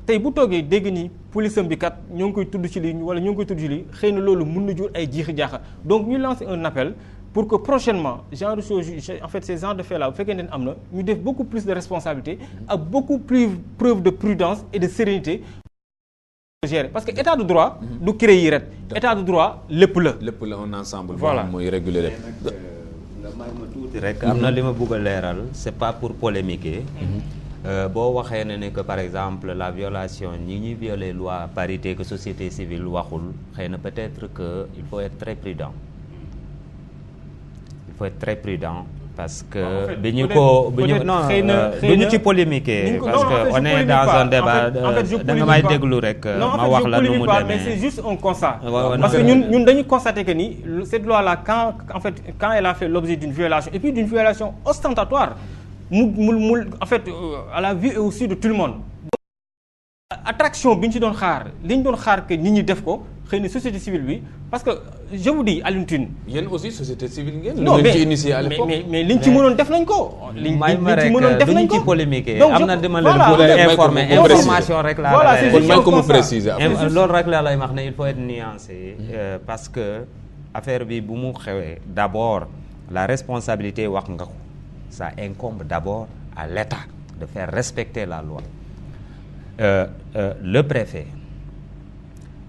F: tey bu toogee dégg ni police am bi kat ñoo ngi koy tudd ci lii wala ñoo ngi koy tudd ci lii xëy na loolu mun na jur ay jiixi jaaxa donc ñu lancer un appel pour que prochainement genre de choses en fait ces genres de faits là bu fekkee ne am na ñu def beaucoup plus de responsabilité ak beaucoup plus preuve de prudence et de sérénité gérer parce que état de droit du créer yi ret état de droit lépp la
A: un ensemble
F: voilà
A: mooy réguler rek
D: nga may ma tuuti rek am na li ma bëgg a leeral c'est pas pour polémiquer boo waxee ne que par exemple la violation ñi ñuy violer loi parité que société civile waxul xëy na peut-être que il faut être très prudent parce que bi ñu ci polémiquer parce que on est dans un débat da nga may déglu rek ma wax la nu mu demee
F: mais c'est juste un constat parce que ñun dañuy constater que ni cette loi là quand elle a fait l'objet d'une violation et puis d'une violation ostentatoire mu en fait à la vue et au su de tout le monde attraction bi ñu ci doon xaar li ñu doon xaar que nit ñi def ko xëy na société civile bi parce que je vous dis Alioune Tine
A: yéen aussi société civile ngeen.
F: non
A: lu ngeen ci initié à l'époque
F: mais liñ ci mënoon def nañ ko. liñ ci mënoon def nañ ko
D: ci polémique
F: donc
D: am na dama leen informer information rek laa
F: voilà
A: kon may ko mu préciser
D: loolu rek laa lay wax ne il faut être nuancé parce que affaire bi bu mu xewee d'abord la responsabilité wax nga ko ça incombe d'abord à l'État de faire respecter la loi le préfet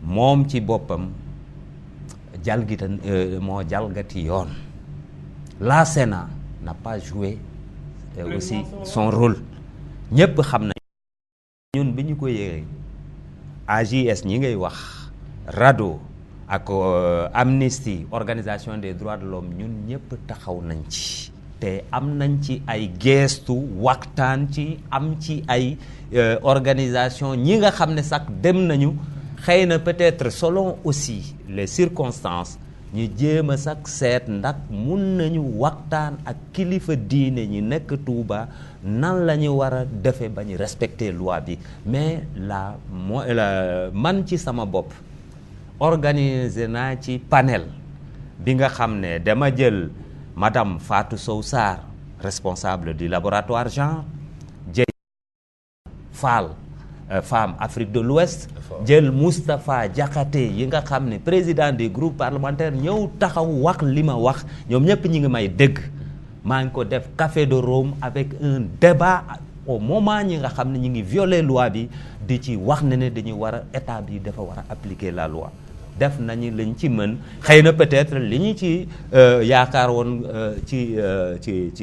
D: moom ci boppam moo jalgati yoon la Sénat n'a pas joué aussi son rôle ñëpp xam nañ ñun bi ñu ko yéegee AJS ñi ngay wax RADDHO ak Amnesty organisation des droits de l'homme ñun ñëpp taxaw nañ ci te am nañ ci ay geestu waxtaan ci am ci ay organisation ñi nga xam ne sax dem nañu xëy na peut-être selon aussi les circonstances ñu jéem a sax seet ndax mun nañu waxtaan ak kilifa diine ñi nekk Touba nan la ñu war a defee ba ñu respecter loi bi mais man ci sama bopp organiser naa ci panel bi nga xam ne dama jël madame Fatou Sow Sarr responsable du laboratoire genre Fall femme Afrique de l'Ouest jël Moustapha Diakhaté yi nga xam ne président des groupes parlementaires ñëw taxaw wax li ma wax ñoom ñëpp ñi ngi may dégg maa ngi ko def café de Rome avec un débat au moment ñi nga xam ne ñi ngi violer loi bi di ci wax ne dañuy war a état bi dafa war a appliquer la loi def nañu liñ ci mën xëy na peut-être li ñu ci yaakaar woon ci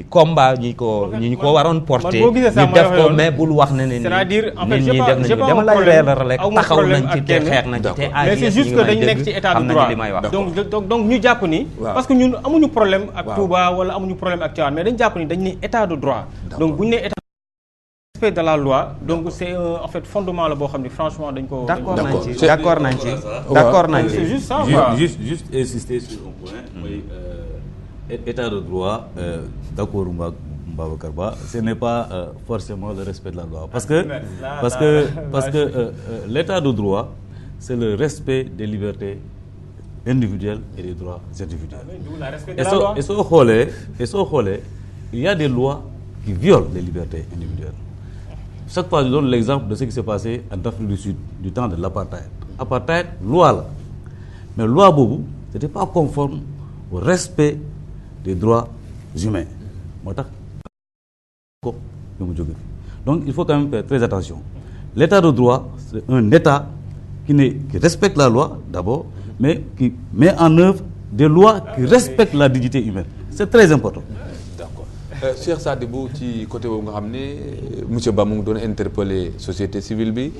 D: combat ñi ko waroon porter ñu def ko mais bul wax ne ni
F: c'est-à-dire en fait
D: nit ñi def nañu dama lay reeral rek taxaw nañ ci te xeex nañ ci te
F: mais c'est juste que dañu nekk ci état de droit
D: li may wax
F: donc ñu jàpp ni parce que ñun amuñu problème ak Touba wala amuñu problème ak Tivaouane mais dañu jàpp ni dañu ne état de droit donc bu ñu nee état respect de la loi donc c'est en fait fondement la boo xam ne franchement dañ ko
D: d'accord nañ ci
F: c'est juste ça quoi
E: juste insister sur un point mooy état de droit d'accord Babacar Ba ce n'est pas forcément le respect de la loi parce que l'état de droit c'est le respect des libertés individuelles et des droits individuels et soo xoolee il y a des lois qui violent les libertés individuelles. Chaque fois, je donne l'exemple de ce qui s'est passé en Afrique du Sud, du temps de l'apartheid. Apartheid, loi là. Mais loi boobu, c'était pas conforme au respect des droits humains. Donc, il faut quand même faire très attention. L'état de droit, c'est un état qui respecte la loi d'abord, mais qui met en œuvre des lois qui respectent la dignité humaine. C'est très important.
A: Cheikh Sadibou ci côté boobu nga xam ne monsieur Ba mu ngi doon interpeller société civile bi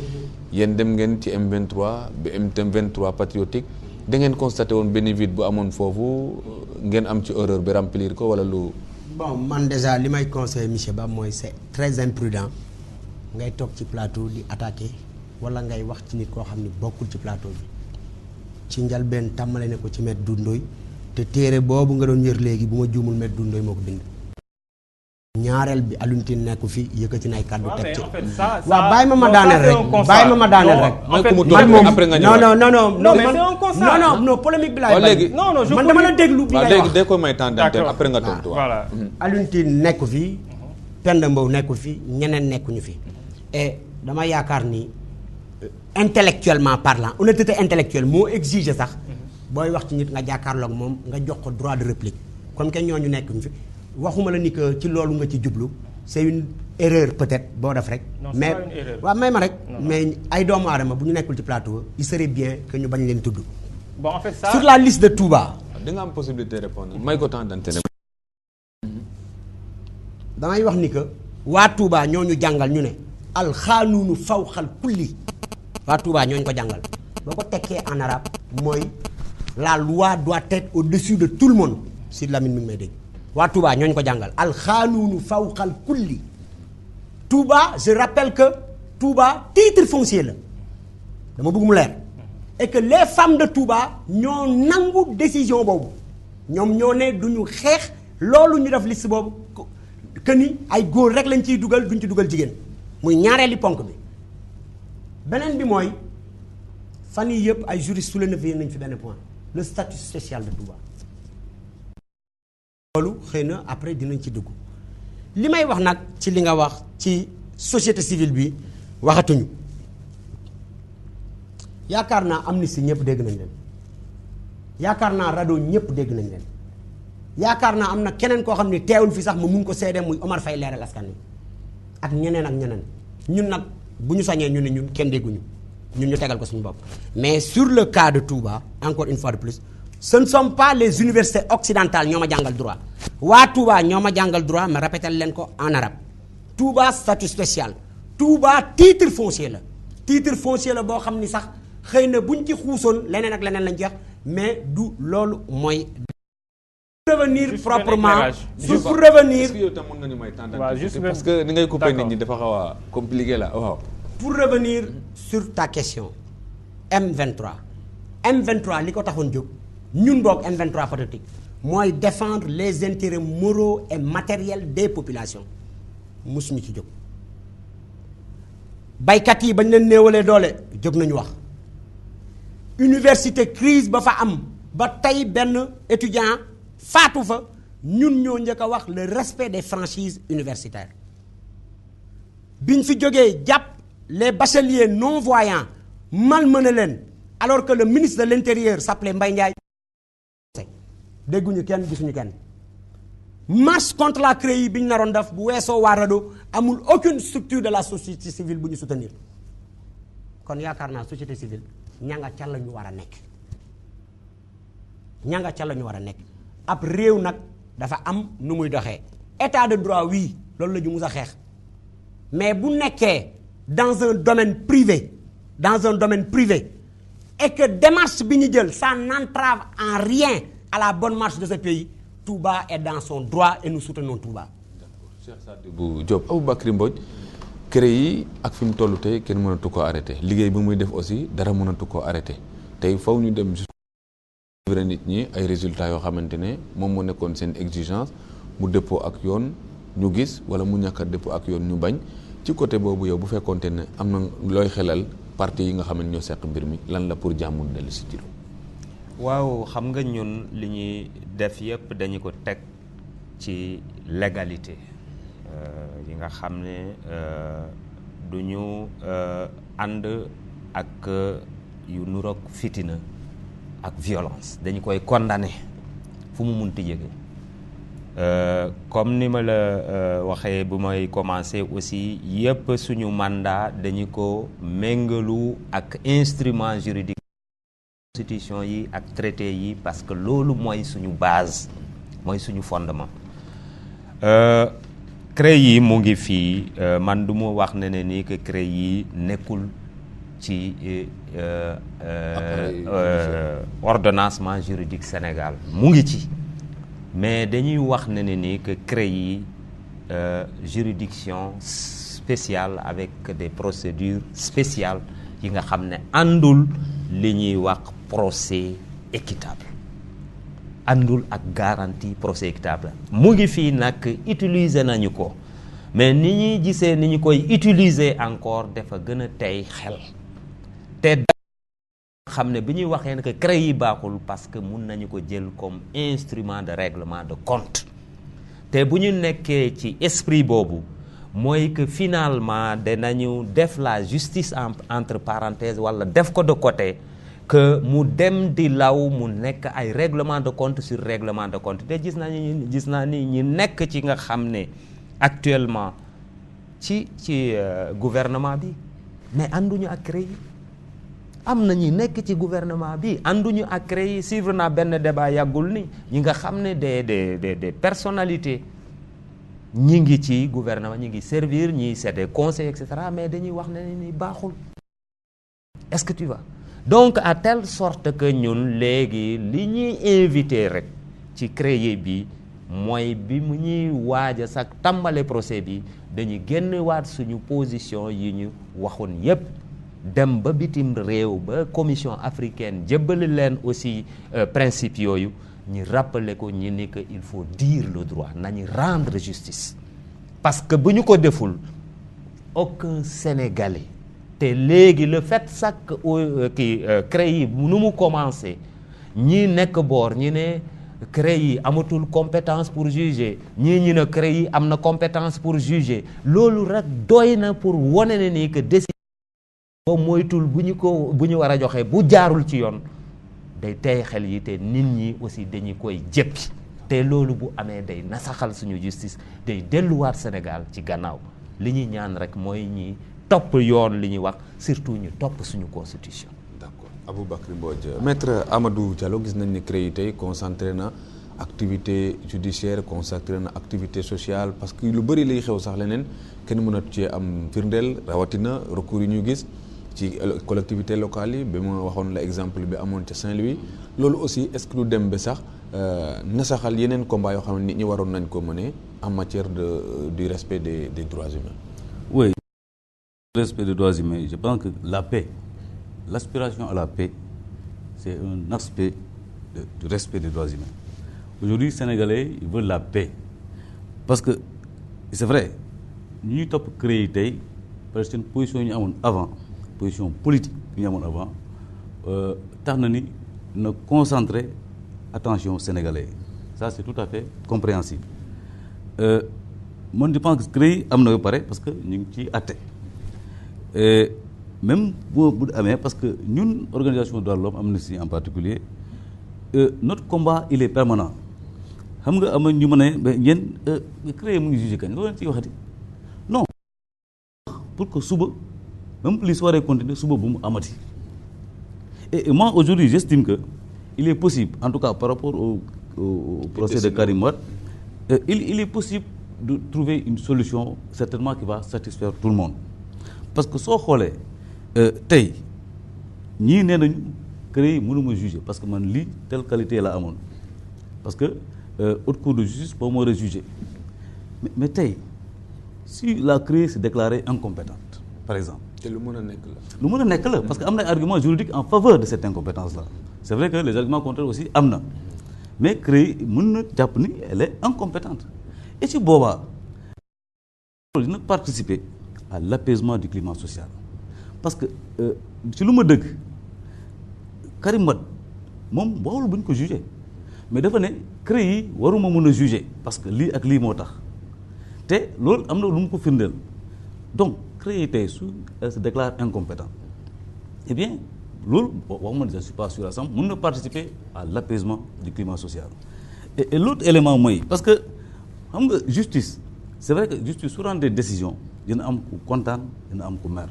A: yéen dem ngeen ci M23 ba M23 patriotique da ngeen constaté woon benn vide bu amoon foofu ngeen am ci erreur bi remplir ko wala lu.
C: bon man déjà li may conseiller monsieur Ba mooy c'est très imprudent ngay toog ci plateau di attaquer wala ngay wax ci nit koo xam ni bokkul ci plateau bi ci njalbeen tàmmale ne ko ci Maître Doudou Ndoye te téere boobu nga doon yër léegi bu ma juumul Maître Doudou Ndoye moo ko bind. ñaareel bi Alioune Tine nekku fi yëkkati nay kàddu teg ci waaw bàyyi ma daaneel rek non polémique bi laay
A: léegi
C: man dama la déglu bi ngay wax
A: léegi ko may temps d'antenne après nga tontu
F: voilà
C: Alioune Tine nekku fi Penda Mbow nekku fi ñeneen nekkuñu fi et dama yaakaar ni intellectuellement parlant honnêteté intellectuelle moo exige sax booy wax ci nit nga jàkkaarloog moom nga jox ko droit de réplique comme que ñooñu nekkuñu fi waxuma la ni que ci loolu nga ci jublu c'est une erreur peut-être boo def rek. mais waaw may ma rek. mais ay doomu aadama bu ñu nekkul ci plateau il serait bien que ñu bañ leen tudd.
F: bon en fait ça
C: sur la liste de Touba.
A: di nga am possibilité de répondre may ko temps d'antenne.
C: damay wax ni que waa Touba ñoo ñu jàngal ñu ne. alxaanuunu fawqal kulli. waa Touba ñoo ñu ko jàngal. boo ko tekkee en arabe mooy la loi doit être au-dessus de tout le monde si Lamine mi ngi may dégg. waa Touba ñooñu ko jàngal alxaanuunu fawqal kulli Touba je rappelle que Touba titre foncier la dama bëgg mu leer et que les femmes de Touba ñoo nangu décision boobu ñoom ñoo ne duñu xeex loolu ñu def liste boobu que ni ay góor rek lañ ciy dugal duñ ci dugal jigéen muy ñaareeli ponk bi beneen bi mooy fan yii yëpp ay juristes soulevé nañ fi benn point le statut spécial de Touba. loolu xëy na après dinañ ci dugg li may wax nag ci li nga wax ci société civile bi waxatuñu yaakaar naa Amnesty ñëpp dégg nañ leen yaakaar naa RADDHO ñëpp dégg nañ leen yaakaar naa am na keneen koo xam ne teewul fi sax ma mun ko seede muy Omar Faye leeral askan wi ak ñeneen ñun nag bu ñu sañee ñu ne ñun kenn dégguñu ñun ñu tegal ko suñu bopp mais sur le cas de Touba encore une fois de plus ce ne sont pas les universités occidentales ñoo ma jàngal droit waa Touba ñoo ma jàngal droit ma répétal leen ko en arabe Touba statut spécial Touba titre foncier la boo xam ni sax xëy na buñ ci xuusoon leneen ak leneen lañ ci wax mais du loolu mooy. pour revenir proprement pour revenir.
A: est-ce que yow tam mën nga ñu may temps parce que ni ngay couper nit ñi dafa xaw a compliqué la waaw.
C: pour revenir sur ta question M23 li ko taxoon jóg. ñun boog M23 patriotique mooy défendre les intérêts moraux et matériels des populations musuñu ci jóg baykat yi bañ leen néewalee doole jóg nañu wax université crise ba fa am ba tey benn étudiant faatu fa ñun ñoo njëkk a wax le respect des franchises universitaires biñ fi jógee jàpp les bacheliers non voyants malmené leen alors que le ministre de l'intérieur s'appelait Mbaye Ndiaye dégguñu kenn gisuñu kenn marche contre la CREI bi ñu naroon def bu weesoo waa RADDHO amul aucune structure de la société civile bu ñu soutenir kon yaakaar naa société civile ñanga ca la ñu war a nekk ña nga ca la ñu war a nekk. ab réew nag dafa am nu muy doxee état de droit oui loolu la ñu mus a xeex mais bu nekkee dans un domaine privé et que démarche bi ñu jël ça n'entrave en rien à la bonne marche de ce pays, Touba est dans son droit et nous soutenons Touba.
A: D'accord. Cheikh Sadibou Diop, Aboubacry Mbodj CREI yi ak fi mu toll tey kenn mënatu koo arrêté liggéey bi muy def aussi dara mënatu koo arrêté tey faw ñu dem livrer nit ñi ay résultats yoo xamante ne moom moo nekkoon seen exigence mu dëppoo ak yoon ñu gis wala mu ñàkk a dëppoo ak yoon ñu bañ ci côté boobu yow bu fekkoonte ne am na looy xelal parti yi nga xam ne ñoo seq mbir mi lan la pour jàmm dellu si jiro
D: waaw xam nga ñun li ñuy def yëpp dañu ko teg ci légalité yi nga xam ne du ñu ànd ak yu nuroog fitina ak violence dañu koy condamner fu mu munti jóge comme ni ma la waxee bu may commencer aussi yëpp suñu mandat dañu ko méngalu ak instrument juridique constitution yi ak traité yi parce que loolu mooy suñu base mooy suñu fondement CREI yi mu ngi fii man du ma wax ne ni que CREI yi nekkul ci ordonnancement juridique Sénégal mu ngi ci mais dañuy wax ne ni que CREI yi juridiction spéciale avec des procédures spéciales yi nga xam ne àndul li ñuy wax procès équitable àndul ak garantie procès équitable mu ngi fii nag utiliser nañu ko mais ni ñuy gisee ni ñu koy utiliser encore dafa gën a tey xel te xam ne bi ñuy waxee ne que CREI yi baaxul parce que mun nañu ko jël comme instrument de règlement de compte te bu ñu nekkee ci esprit boobu mooy que finalement danañu def la justice entre parenthèses wala def ko de côté que mu dem di law mu nekk ay règlement de compte sur règlement de compte te gis naa ni ñi nekk ci nga xam ne actuellement ci gouvernement bi mais ànduñu ak CREI yi am na ñi nekk ci gouvernement bi ànduñu ak CREI yi suivre naa benn débat yàggul ni ñi nga xam ne des personnalités ñi ngi ci gouvernement ñi ngi servir ñi c'est des conseils et cetera mais dañuy wax ne ni baaxul est-ce que tu vois donc à telle sorte que ñun léegi li ñuy invité rek ci CREI bi mooy bi mu ñuy waaj a sax tàmbale procès bi dañuy génn waat suñu position yi ñu waxoon yépp dem ba bitim réew ba commission africaine jébbali leen aussi principe yooyu ñu rappeler ko ñi ni que il faut dire le droit nañu rendre justice parce que bu ñu ko deful aucun Sénégalais te léegi le fait sax CREI yi nu mu commencé ñi nekk boor ñi ne CREI yi amatul compétence pour juger ñi ne CREI yi am na compétence pour juger loolu rek doy na pour wane ne ni que décision boobu moytul bu ñu war a joxe bu jaarul ci yoon day tey xel yi te nit ñi aussi dañu koy jëppi te loolu bu amee day nasaxal suñu justice day delluwaat Sénégal ci gannaaw li ñuy ñaan rek mooy ñi topp yoon li ñuy wax surtout ñu topp suñu constitution.
A: d'accord Aboubacry Mbodj maître Amadou Diallo gis nañ ni CREI yi tey concentré na activité judiciaire concentré na activité sociale parce que lu bëri lay xew sax leneen kenn mënatu cee am firndeel rawatina recours yi ñu gis ci collectivité locale yi ba ma waxoon la exemple bi amoon ca Saint-Louis loolu aussi est-ce que du dem ba sax nasaxal yeneen combat yoo xam ne nit ñi waroon nañ ko mener en matière du respect des droits humains.
E: Oui, le respect des droits humains, je pense que la paix, l'aspiration à la paix, c'est un aspect du respect des droits humains. Aujourd'hui, les Sénégalais, ils veulent la paix. Parce que, c'est vrai, nous sommes créés, parce que c'est une position que nous avons avant, position politique que nous avons avant, nous concentrer attention aux Sénégalais. Ça, c'est tout à fait compréhensible. Moi, je pense que CREI est pareil parce que nous sommes athées. Même parce que nous, l'Organisation des droits de l'homme, Amnesty en particulier, notre combat, il est permanent. Xam nga am ñu mën a yéen CREI mu ngi jugé kañ loolu ci waxati non pour que suba même li soirée continuer suba bu mu amati et moi aujourd'hui j'estime que il est possible, en tout cas par rapport au procès de Karim Wade, il est possible de trouver une solution certainement qui va satisfaire tout le monde. Parce que soo xoolee tey ñii nee nañu CREI yi mënuma juger parce que man lii telle qualité la amoon parce que haute cour de justice boo moo war a juger mais tey si la CREI s'est déclarée incompétente par exemple.
A: te lu mën a nekk la.
E: lu mën a nekk la parce que am na ay arguments juridiques en faveur de cette incompétence là c'est vrai que les arguments contraires aussi am na mais CREI mën na jàpp ni elle est incompétente et ci boobaa dina participer à l'apaisement du climat social parce que ci lu ma dëgg Karim Wade moom waxul bu ñu ko juger mais dafa ne CREI yi waruma mën a juger parce que lii ak lii moo tax te loolu am na lu mu ko firndeel donc CREI tey su elle se déclare incompétent eh bien loolu waxuma ne je ne suis pas sûr à 100 mën na participer à l'apaisement du climat social et l'autre élément mooy parce que xam nga justice c'est vrai que justice su rendre des décisions dina am ku kontaan dina am ku mer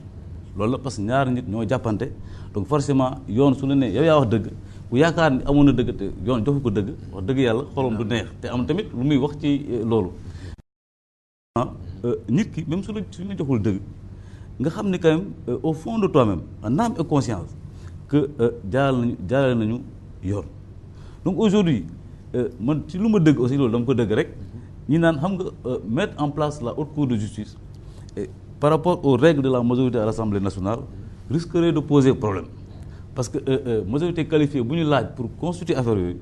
E: loolu la parce que ñaari nit ñoo jàppante donc forcément yoon su la ne yow yaa wax dëgg ku yaakaar ni amoon na dëgg te yoon joxu ko dëgg wax dëgg yàlla xolam du neex te am tamit lu muy wax ci loolu nit ki même su la joxul dëgg nga xam ni quand même au fond de toi-même en âme et conscience que jaarale nañu yoon donc aujourd'hui man ci lu ma dëgg aussi loolu dama ko dëgg rek ñi naan xam nga mettre en place la haute cour de justice par rapport aux règles de la majorité à l'Assemblée nationale risquerait de poser problème parce que majorité qualifiée bu ñu laaj pour constituer affaire yooyu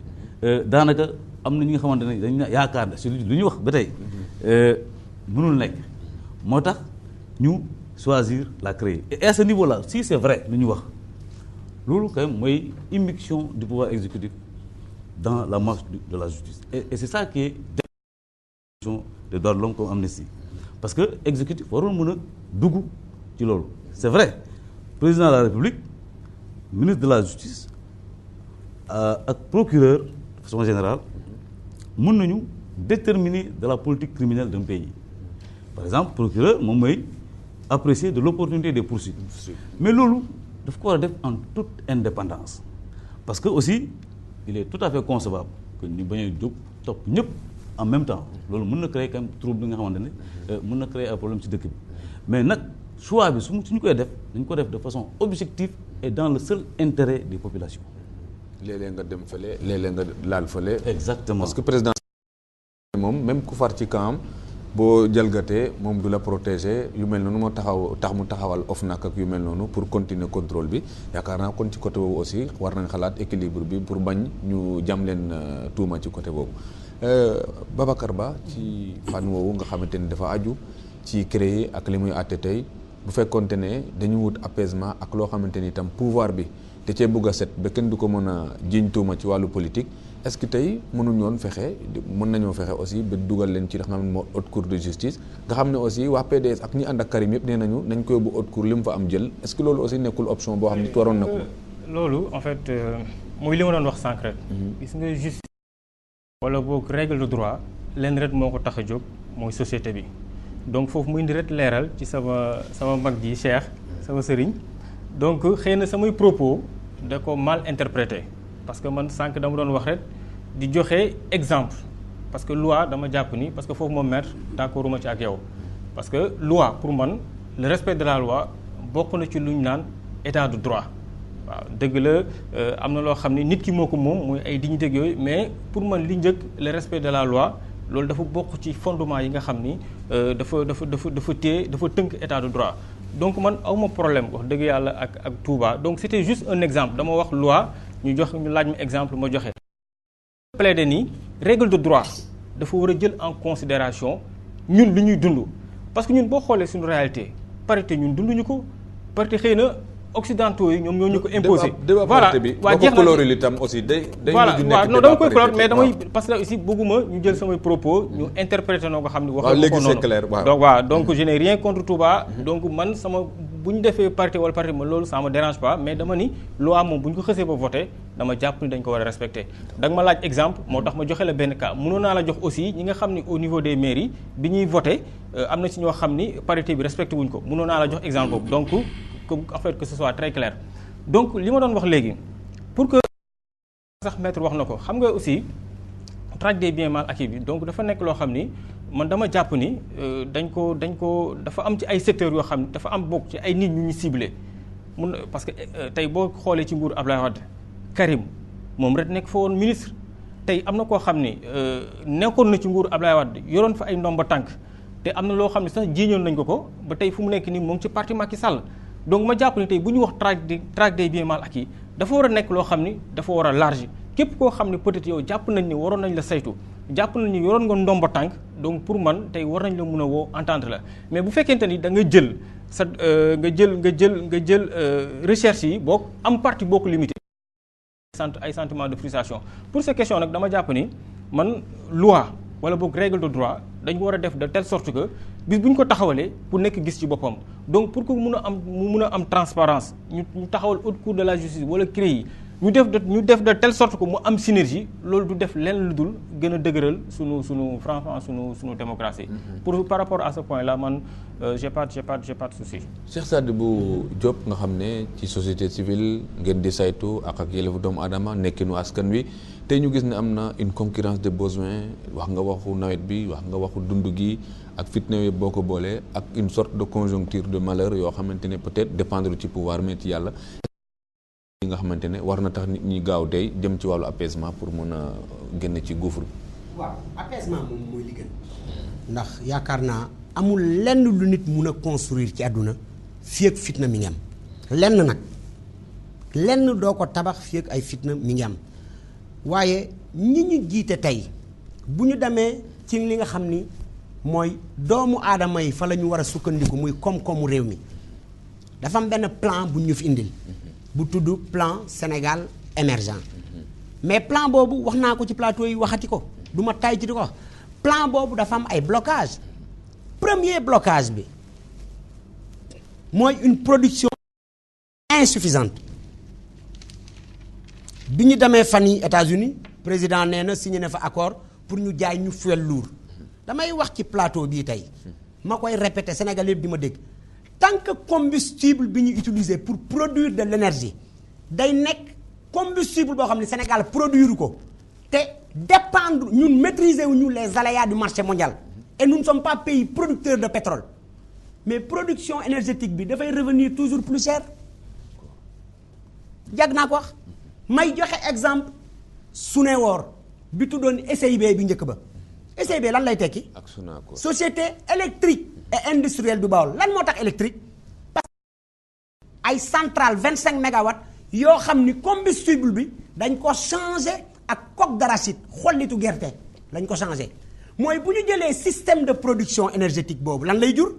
E: daanaka am na ñi nga xamante ne dañu yaakaar ne si lu ñuy wax ba tey mënul nekk moo tax ñu choisir la CREI et à ce niveau là si c'est vrai lu ñu wax loolu quand même mooy immixtion du pouvoir exécutif dans la marche de la justice et c'est ça qui est des droits de l'homme comme Amnesty parce que exécutif warul mën a dugg ci loolu c'est vrai président de la République ministre de la justice ak procureur de façon générale mën nañu déterminer de la politique criminelle d'un pays par exemple procureur moom mooy apprécier de l'opportunité des poursuites mais loolu daf ko war a def en toute indépendance parce que aussi il est tout à fait concevable que ñu bañ a jóg topp ñëpp en même temps loolu mën na créer quand même trouble bi nga xamante ne mën na créer ay problème ci dëkk bi mais nag choix bi suñu koy def dañ ko def de façon objective et dans le seul intérêt des populations.
A: léeg-léeg nga dem fële léeg-léeg nga laal fële.
E: exactement
A: parce que président moom même ku far ci camp boo jalgatee moom du la protéger yu mel noonu moo tax mu taxawal OFNAC ak yu mel noonu pour continuer contrôle bi yaakaar naa kon ci côté boobu aussi war nañ xalaat équilibre bi pour bañ ñu jam leen tuuma ci côté boobu. Babacar Ba ci fànn woowu nga xamante ni dafa aju ci CREI ak li muy àtte tey bu fekkonte ne dañu wut apaisement ak loo xamante ni itam pouvoir bi da cee bëgg a set ba kenn du ko mën a jiiñ tuuma ci wàllu politique est-ce que tey mënuñu woon mën nañoo fexe aussi ba dugal leen ci nga xam ne moo haute cour de justice nga xam ne aussi waa PDS ak ñi ànd ak Karim yëpp nee nañu nañ ko yóbbu haute cour li mu fa am jël est-ce que loolu aussi nekkul option boo xam ne waroon na ko.
F: loolu en fait mooy li ma doon wax sànq rek. gis nga justice wala boog règle de droit leen rek moo ko tax a jóg mooy société bi donc foofu muy indi rek leeral ci sama mag ji Cheikh sama sëriñ donc xëy na samay propos da ko mal interprété parce que man sànq dama doon wax rek di joxe exemple parce que loi dama jàpp ni parce que foofu moom maître d'accord ma ci ak yow parce que loi pour man le respect de la loi bokk na ci lu ñu naan état de droit waaw dëgg la am na loo xam ne nit ki moo ko moom muy ay dignité yooyu mais pour man li njëkk le respect de la loi loolu dafa bokk ci fondement yi nga xam ni dafa tënk état de droit donc man awma problème wax dëgg yàlla ak Touba donc c'était juste un exemple dama wax loi ñu laaj ma exemple ma joxe. plaidé ni règle de droit dafa war a jël en considération ñun li ñuy dund parce que ñun boo xoolee suñu réalité parité ñun dunduñu ko parité xëy na occidentaux yi ñoom ñoo ñu ko imposé.
A: voilà waa jeex na li tam aussi day
F: voilà waaw non dama koy colorer mais damay parce que aussi bëgguma ñu jël samay propos ñu interpréter noo nga xam ne waxee ko noonu donc waaw donc je n'ai rien contre Touba donc man sama bu ñu defee parité wala parité ma loolu ça me dérange pas mais dama ni loi moom bu ñu ko xësee ba voté dama jàpp ni dañ ko war a respecter da nga ma laaj exemple moo tax ma joxe la benn cas mënoon naa la jox aussi ñi nga xam ni au niveau des mairies bi ñuy voté am na ci ñoo xam ni parité bi respecté wuñ ko mënoon naa la jox exemple boobu donc en fait que ce soit très clair donc li ma doon wax léegi pour que sax maître wax na ko xam nga aussi traque des biens mal acquis bi donc dafa nekk loo xam ni man dama jàpp ni dañ ko dafa am ci ay secteurs yoo xam ni dafa am bokk ci ay nit ñu ciblé parce que tey boo xoolee ci nguur Abdoulaye Wade Karim moom rek nekk fa woon ministre tey am na koo xam ni nekkoon na ci nguur Abdoulaye Wade yoroon fa ay ndomba tànk te am na loo xam ne sax jiiñoon nañ ko ba tey fu mu nekk nii moom ci parti Macky Sall donc ma jàpp ni tey bu ñu wax traque des biens mal acquis dafa war a nekk loo xam ni dafa war a large képp koo xam ne peut-être yow jàpp nañ ni waroon nañ la saytu jàpp nañ ni yoroon nga ndomba tànk donc pour man tey war nañ la mun a woo entendre la mais bu fekkente ni da nga jël sa nga jël recherche yi boo am parti boo ko limité ay sentiment de frustration pour ces questions nag dama jàpp ni man loi wala boog règle de droit dañ ko war a def de telle sorte que bis bu ñu ko taxawalee ku nekk gis ci boppam donc pour que mu mun a am transparence ñu taxawal haute cour de la justice wala CREI yi ñu def de telle sorte que mu am synergie loolu du def lenn lu dul gën a dëgëral sunu franchement sunu démocratie. Par rapport à ce point là man j'ai pas de souci.
A: Cheikh Sadibou Diop nga xam ne ci société civile ngeen di saytu ak yelleefu doomu aadama nekkinu askan wi tey ñu gis ne am na une concurrence de besoins wax nga waxu nawet bi wax nga waxu dund gi ak fitna yëpp boo ko boolee ak une sorte de conjoncture de malheur yoo xamante ne peut-être dépendre ci pouvoir mais ci yàlla. yi nga xamante ne war na tax nit ñi gaaw day jëm ci wàllu apaisement pour mën a génn ci gouffre bi.
C: waaw apaisement moom mooy li gën ndax yaakaar naa amul lenn lu nit mun a construire ci àdduna fii ak fitna mi ngi am lenn nag lenn doo ko tabax fii ak ay fitna mi ngi am waaye ñi ñu jiite tey bu ñu demee ci li nga xam ni mooy doomu aadama yi fa la ñu war a sukkandiku muy koom-koomu réew mi dafa am benn plan bu ñu fi indil. bu tudd plan Sénégal émergent mais plan boobu wax naa ko ci plateau yi waxati ko du ma tay ci di ko wax plan boobu dafa am ay blocage premier blocage bi mooy une production insuffisante bi ñu demee fan yi États-Unis président nee na signé na fa accord pour ñu jaay ñu fuel lourd damay wax ci plateau bii tey ma koy répéter Sénégal yëpp di ma dégg tant que combustible bi ñu utiliser pour produire de l'énergie day nekk combustible boo xam ne Sénégal produire ko te dépendre ñun maîtriser wuñu les aléas du marché mondial et nous ne sommes pas pays producteurs de pétrole mais production énergétique bi dafay revenir toujours plus cher yàgg naa ko wax may joxe exemple Suneor bi tuddoon SIB bi njëkk ba SIB lan lay tekki société électrique et industriel du Baol lan moo tax électrique parce que ay centrale 25 mégawatts yoo xam ni combustible bi dañ ko changé ak coque d'arachide xollitu gerte lañ ko changé mooy bu ñu jëlee système de production énergétique boobu lan lay jur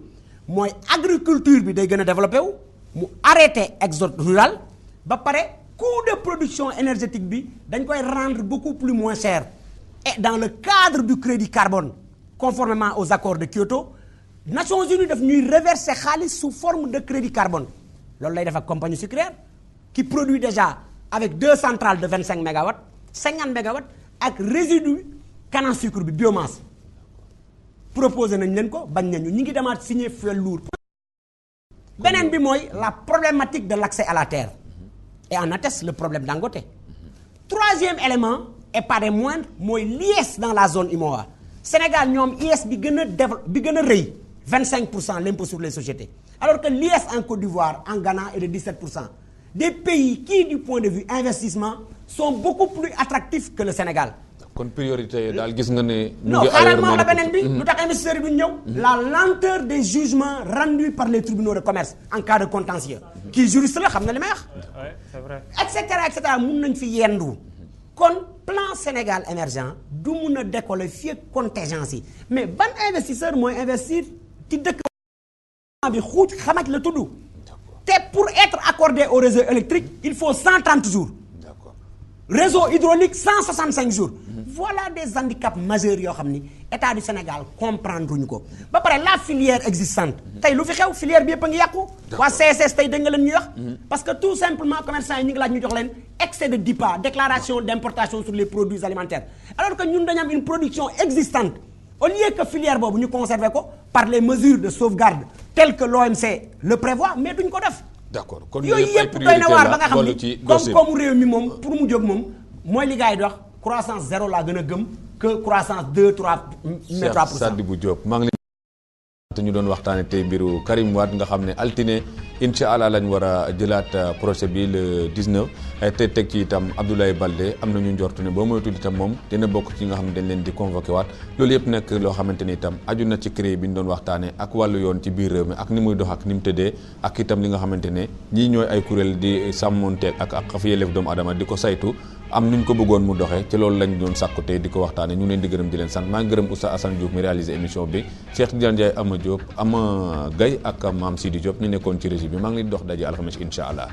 C: mooy agriculture bi day gën a développé wu mu arrêté exode rural ba pare coût de production énergétique bi dañ koy rendre beaucoup plus moins cher et dans le cadre du crédit carbone conformément aux accords de Kyoto Nations Unies daf ñuy reverser xaalis sous forme de crédit carbone loolu lay def ak compagnie sucrière qui produit déjà avec 2 centrales de 25 mégawatts 50 mégawatts ak résidu canne à sucre bi biomasse proposé nañ leen ko bañ nañu ñi ngi demaat signer fuel lourd. beneen bi mooy la problématique de l'accès à la terre et en atteste le problème Dangote. Troisième élément et pas des moindres mooy l'IS dans la zone UEMOA Sénégal ñoom IS bi gën a rëy 25% l'impôt sur les sociétés alors que l'IS en Côte d'Ivoire en Ghana est de 17%. Des pays qui du point de vue investissement sont beaucoup plus attractifs que le Sénégal.
A: kon priorité daal gis nga ne.
C: non xaaral ma la beneen bi. lu tax investisseurs yi duñ ñëw. la lenteur des jugements rendus par les tribunaux de commerce en cas de contentieux. kii juriste la xam na li may wax.
F: oui c'est vrai.
C: et cetera mun nañ fi yendu. kon plan Sénégal émergent du mun a décoller fii ak contingence yi mais ban investisseur mooy investir ci dëkk bi xuuj xamaj la tudd. te pour être accordé au réseau électrique il faut 130 jours. réseau hydraulique 165 jours. Voilà des handicaps majeurs yoo xam ni état du Sénégal comprendre ñu ko ba pare la filière existante. tey lu fi xew filière bi yëpp a ngi yàqu. waa CSS tey dégg nga leen ñuy wax. parce que tout simplement commerçant yi ñu ngi laaj ñu jox leen excès de DIPA déclaration d'importation sur les produits alimentaires alors que ñun dañu am une production existante au lieu que filière boobu ñu conserver ko par les mesures de sauvegarde telles que l'OMC le prévoit mais duñ ko def.
A: d'accord kon
C: yooyu yëpp doy na waar ba nga xam ni comme réew mi moom pour mu jóg moom mooy li gars yi di wax croissance 0 laa gën a gëm que croissance 2 3 mais 3%.
A: Cheikh Sadibou Diop maa ngi leen ñu doon waxtaane tey mbiru Karim Wade nga xam ne altine incha allah lañ war a jëlaat procès bi le 19 te teg ci itam Abdoulaye Baldé am na ñu njortu ne boo moytuwul itam moom dina bokk ci nga xam ne dañ leen di convoqué waat loolu yëpp nekk loo xamante ni itam aju na ci CREI bi ñu doon waxtaane ak wàllu yoon ci biir réew mi ak ni muy dox ak ni mu tëddee ak itam li nga xamante ne ñii ñooy ay kuréel di sàmmonteel ak xaf yelleef doomu adama di ko saytu am nuñ ko bëggoon mu doxee ci loolu lañ doon sàkku tey di ko waxtaane ñu leen di gërëm di leen sant maa ngi gërëm Oustaz Assane Diouf mi réalisé émission bi Cheikh Tidiane Ndiaye Ama Diop Ama Gaye ak Mame Sidi Diop ñu nekkoon ci régie bi maa ngi leen di dox daje alxames incha allah